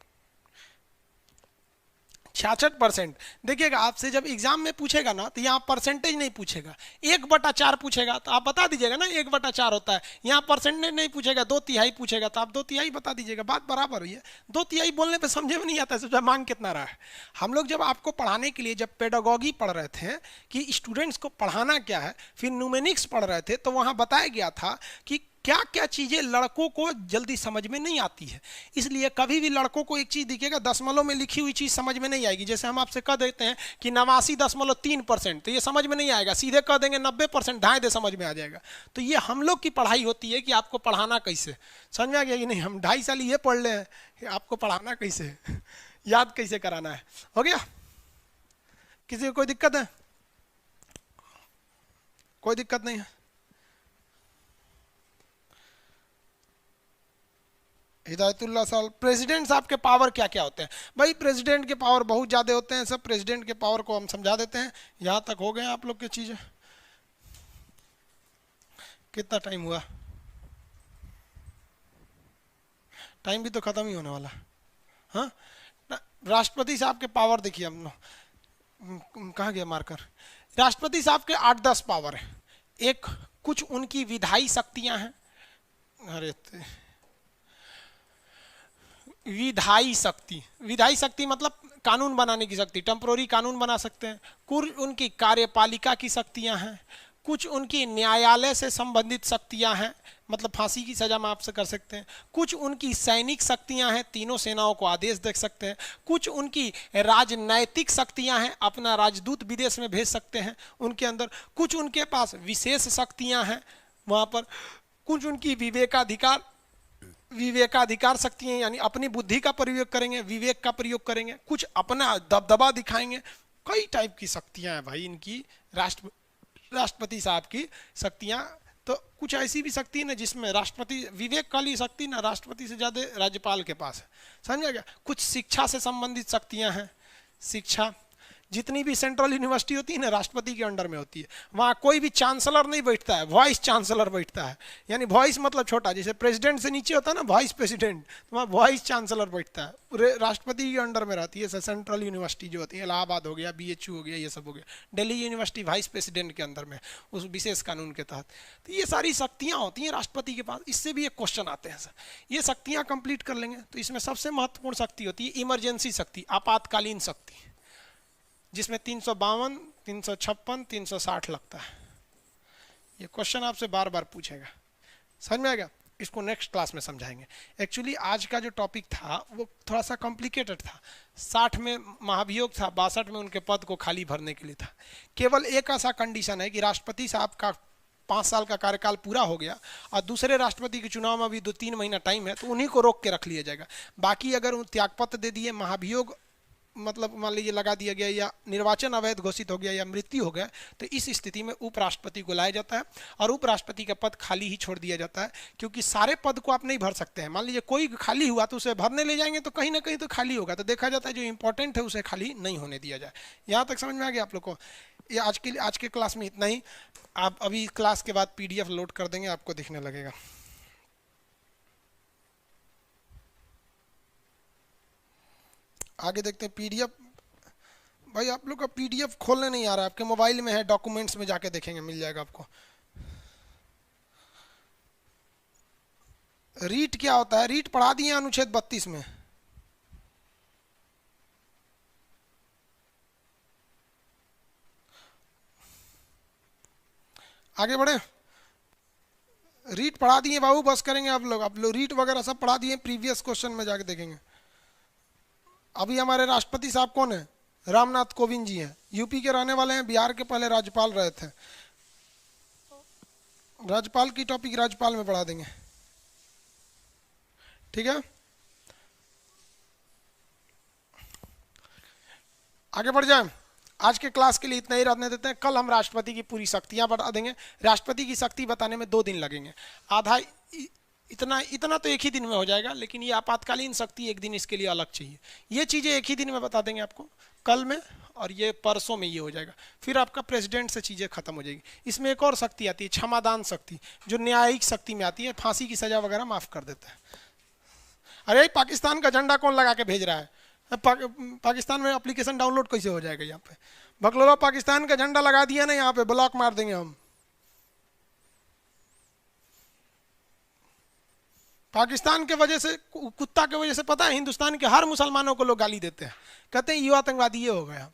66%। देखिएगा आपसे जब एग्जाम में पूछेगा ना तो यहाँ परसेंटेज नहीं पूछेगा, 1/4 पूछेगा तो आप बता दीजिएगा ना 1/4 होता है। यहाँ परसेंटेज नहीं पूछेगा, 2/3 पूछेगा तो आप 2/3 बता दीजिएगा। बात बराबर हुई है। 2/3 बोलने पे समझे में नहीं आता है मांग कितना रहा है। हम लोग जब आपको पढ़ाने के लिए जब पेडागॉगी पढ़ रहे थे कि स्टूडेंट्स को पढ़ाना क्या है, फिर न्यूमेरिक्स पढ़ रहे थे, तो वहाँ बताया गया था कि क्या क्या चीज़ें लड़कों को जल्दी समझ में नहीं आती है। इसलिए कभी भी लड़कों को एक चीज़ दिखेगा दशमलव में लिखी हुई चीज़ समझ में नहीं आएगी। जैसे हम आपसे कह देते हैं कि 89.3%, तो ये समझ में नहीं आएगा। सीधे कह देंगे 90%, ढाई दे समझ में आ जाएगा। तो ये हम लोग की पढ़ाई होती है कि आपको पढ़ाना कैसे। समझ में आ गया कि नहीं? हम 2.5 साल ये पढ़ ले हैं कि आपको पढ़ाना कैसे, याद कैसे कराना है। हो गया? किसी को कोई दिक्कत है? कोई दिक्कत नहीं है? हिदायतुल्लाह साहब। प्रेसिडेंट साहब के पावर क्या क्या होते हैं? भाई प्रेसिडेंट के पावर बहुत ज़्यादा होते हैं। सब प्रेसिडेंट के पावर को हम समझा देते हैं। यहाँ तक हो गए आप लोग की चीज़ें। कितना टाइम हुआ? टाइम भी तो ख़त्म ही होने वाला। हाँ, राष्ट्रपति साहब के पावर देखिए हम लोग। कहाँ गया मार्कर? राष्ट्रपति साहब के 8-10 पावर है। एक कुछ उनकी विधायी शक्तियाँ हैं। अरे विधायी शक्ति, विधायी शक्ति मतलब कानून बनाने की शक्ति, टेम्पोररी कानून बना सकते हैं। कुछ उनकी कार्यपालिका की शक्तियां हैं, कुछ उनकी न्यायालय से संबंधित शक्तियां हैं, मतलब फांसी की सजा माफ से कर सकते हैं। कुछ उनकी सैनिक शक्तियां हैं, तीनों सेनाओं को आदेश दे सकते हैं। कुछ उनकी राजनैतिक शक्तियां हैं, अपना राजदूत विदेश में भेज सकते हैं उनके अंदर। कुछ उनके पास विशेष शक्तियां हैं वहां पर। कुछ उनकी विवेकाधिकार शक्तियां, यानी अपनी बुद्धि का प्रयोग करेंगे, विवेक का प्रयोग करेंगे, कुछ अपना दबदबा दिखाएंगे। कई टाइप की शक्तियां हैं भाई इनकी, राष्ट्रपति साहब की शक्तियां। तो कुछ ऐसी भी शक्ति है ना जिसमें राष्ट्रपति विवेक वाली शक्ति ना राष्ट्रपति से ज्यादा राज्यपाल के पास है, समझा गया। कुछ शिक्षा से संबंधित शक्तियां हैं, शिक्षा, जितनी भी सेंट्रल यूनिवर्सिटी होती है ना राष्ट्रपति के अंडर में होती है। वहाँ कोई भी चांसलर नहीं बैठता है, वाइस चांसलर बैठता है। यानी वाइस मतलब छोटा, जैसे प्रेसिडेंट से नीचे होता है ना वाइस प्रेसिडेंट, तो वहाँ वाइस चांसलर बैठता है, पूरे राष्ट्रपति के अंडर में रहती है। सेंट्रल यूनिवर्सिटी जो होती है, इलाहाबाद हो गया, BHU हो गया, ये सब हो गया। दिल्ली यूनिवर्सिटी वाइस प्रेसिडेंट के अंदर में, उस विशेष कानून के तहत। तो ये सारी शक्तियाँ होती हैं राष्ट्रपति के पास। इससे भी एक क्वेश्चन आते हैं सर, ये शक्तियाँ कंप्लीट कर लेंगे तो इसमें सबसे महत्वपूर्ण शक्ति होती है इमरजेंसी शक्ति, आपातकालीन शक्ति, जिसमें 352, 356, 360 लगता है। ये क्वेश्चन आपसे बार बार पूछेगा, समझ में आ गया। इसको नेक्स्ट क्लास में समझाएंगे। एक्चुअली आज का जो टॉपिक था वो थोड़ा सा कॉम्प्लिकेटेड था। 60 में महाभियोग था, 62 में उनके पद को खाली भरने के लिए था। केवल एक ऐसा कंडीशन है कि राष्ट्रपति साहब का 5 साल का कार्यकाल पूरा हो गया और दूसरे राष्ट्रपति के चुनाव में अभी 2-3 महीना टाइम है, तो उन्हीं को रोक के रख लिया जाएगा। बाकी अगर त्यागपत्र दे दिए, महाभियोग मतलब मान लीजिए लगा दिया गया, या निर्वाचन अवैध घोषित हो गया, या मृत्यु हो गया, तो इस स्थिति में उपराष्ट्रपति को लाया जाता है और उपराष्ट्रपति का पद खाली ही छोड़ दिया जाता है। क्योंकि सारे पद को आप नहीं भर सकते हैं। मान लीजिए कोई खाली हुआ तो उसे भरने ले जाएंगे तो कहीं ना कहीं तो खाली होगा, तो देखा जाता है जो इंपॉर्टेंट है उसे खाली नहीं होने दिया जाए। यहाँ तक समझ में आ गया आप लोग को। ये आज के क्लास में इतना ही। आप अभी क्लास के बाद PDF लोड कर देंगे, आपको दिखने लगेगा। आगे देखते हैं PDF। भाई आप लोग का PDF खोलने नहीं आ रहा है, आपके मोबाइल में है, डॉक्यूमेंट्स में जाके देखेंगे, मिल जाएगा आपको। रीट क्या होता है? रीट पढ़ा दिए अनुच्छेद 32 में। आगे बढ़े। रीट पढ़ा दिए बाबू, बस करेंगे आप लोग रीट वगैरह सब पढ़ा दिए, प्रीवियस क्वेश्चन में जाके देखेंगे। अभी हमारे राष्ट्रपति साहब कौन है? रामनाथ कोविंद जी हैं, यूपी के रहने वाले हैं, बिहार के पहले राज्यपाल रहे थे। राज्यपाल की टॉपिक राज्यपाल में पढ़ा देंगे, ठीक है। आगे बढ़ जाए। आज के क्लास के लिए इतना ही रहने देते हैं। कल हम राष्ट्रपति की पूरी शक्तियां बता देंगे। राष्ट्रपति की शक्ति बताने में 2 दिन लगेंगे। आधा इतना तो एक ही दिन में हो जाएगा, लेकिन ये आपातकालीन शक्ति एक दिन इसके लिए अलग चाहिए। ये चीजें एक ही दिन में बता देंगे आपको, कल में, और ये परसों में ये हो जाएगा। फिर आपका प्रेसिडेंट से चीजें खत्म हो जाएगी। इसमें एक और शक्ति आती है, क्षमादान शक्ति, जो न्यायिक शक्ति में आती है, फांसी की सजा वगैरह माफ कर देता है। अरे पाकिस्तान का झंडा कौन लगा के भेज रहा है? पाकिस्तान में एप्लीकेशन डाउनलोड कैसे हो जाएगा? यहाँ पे बकलोला पाकिस्तान का झंडा लगा दिया ना, यहाँ पे ब्लॉक मार देंगे हम। पाकिस्तान के वजह से, कुत्ता के वजह से, पता है हिंदुस्तान के हर मुसलमानों को लोग गाली देते हैं, कहते हैं युवा आतंकवादी ये हो गए। यहाँ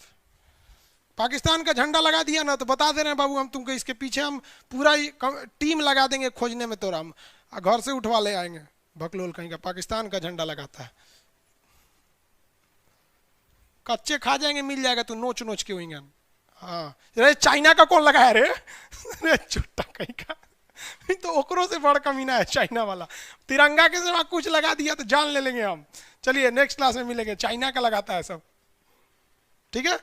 पाकिस्तान का झंडा लगा दिया ना, तो बता दे रहे हैं बाबू हम तुमको, इसके पीछे हम पूरा टीम लगा देंगे खोजने में, तो हम घर से उठवा ले आएंगे। बकलोल कहीं का पाकिस्तान का झंडा लगाता है, कच्चे खा जाएंगे, मिल जाएगा, तू नोच नोच के होंगे। हाँ, चाइना का कौन लगाया रे? चुट्टा कहीं का, तो ओकरों से बड़ कमीना है चाइना वाला। तिरंगा के सिवा कुछ लगा दिया तो जान ले लेंगे हम। चलिए नेक्स्ट क्लास में मिलेंगे। चाइना का लगाता है सब, ठीक है।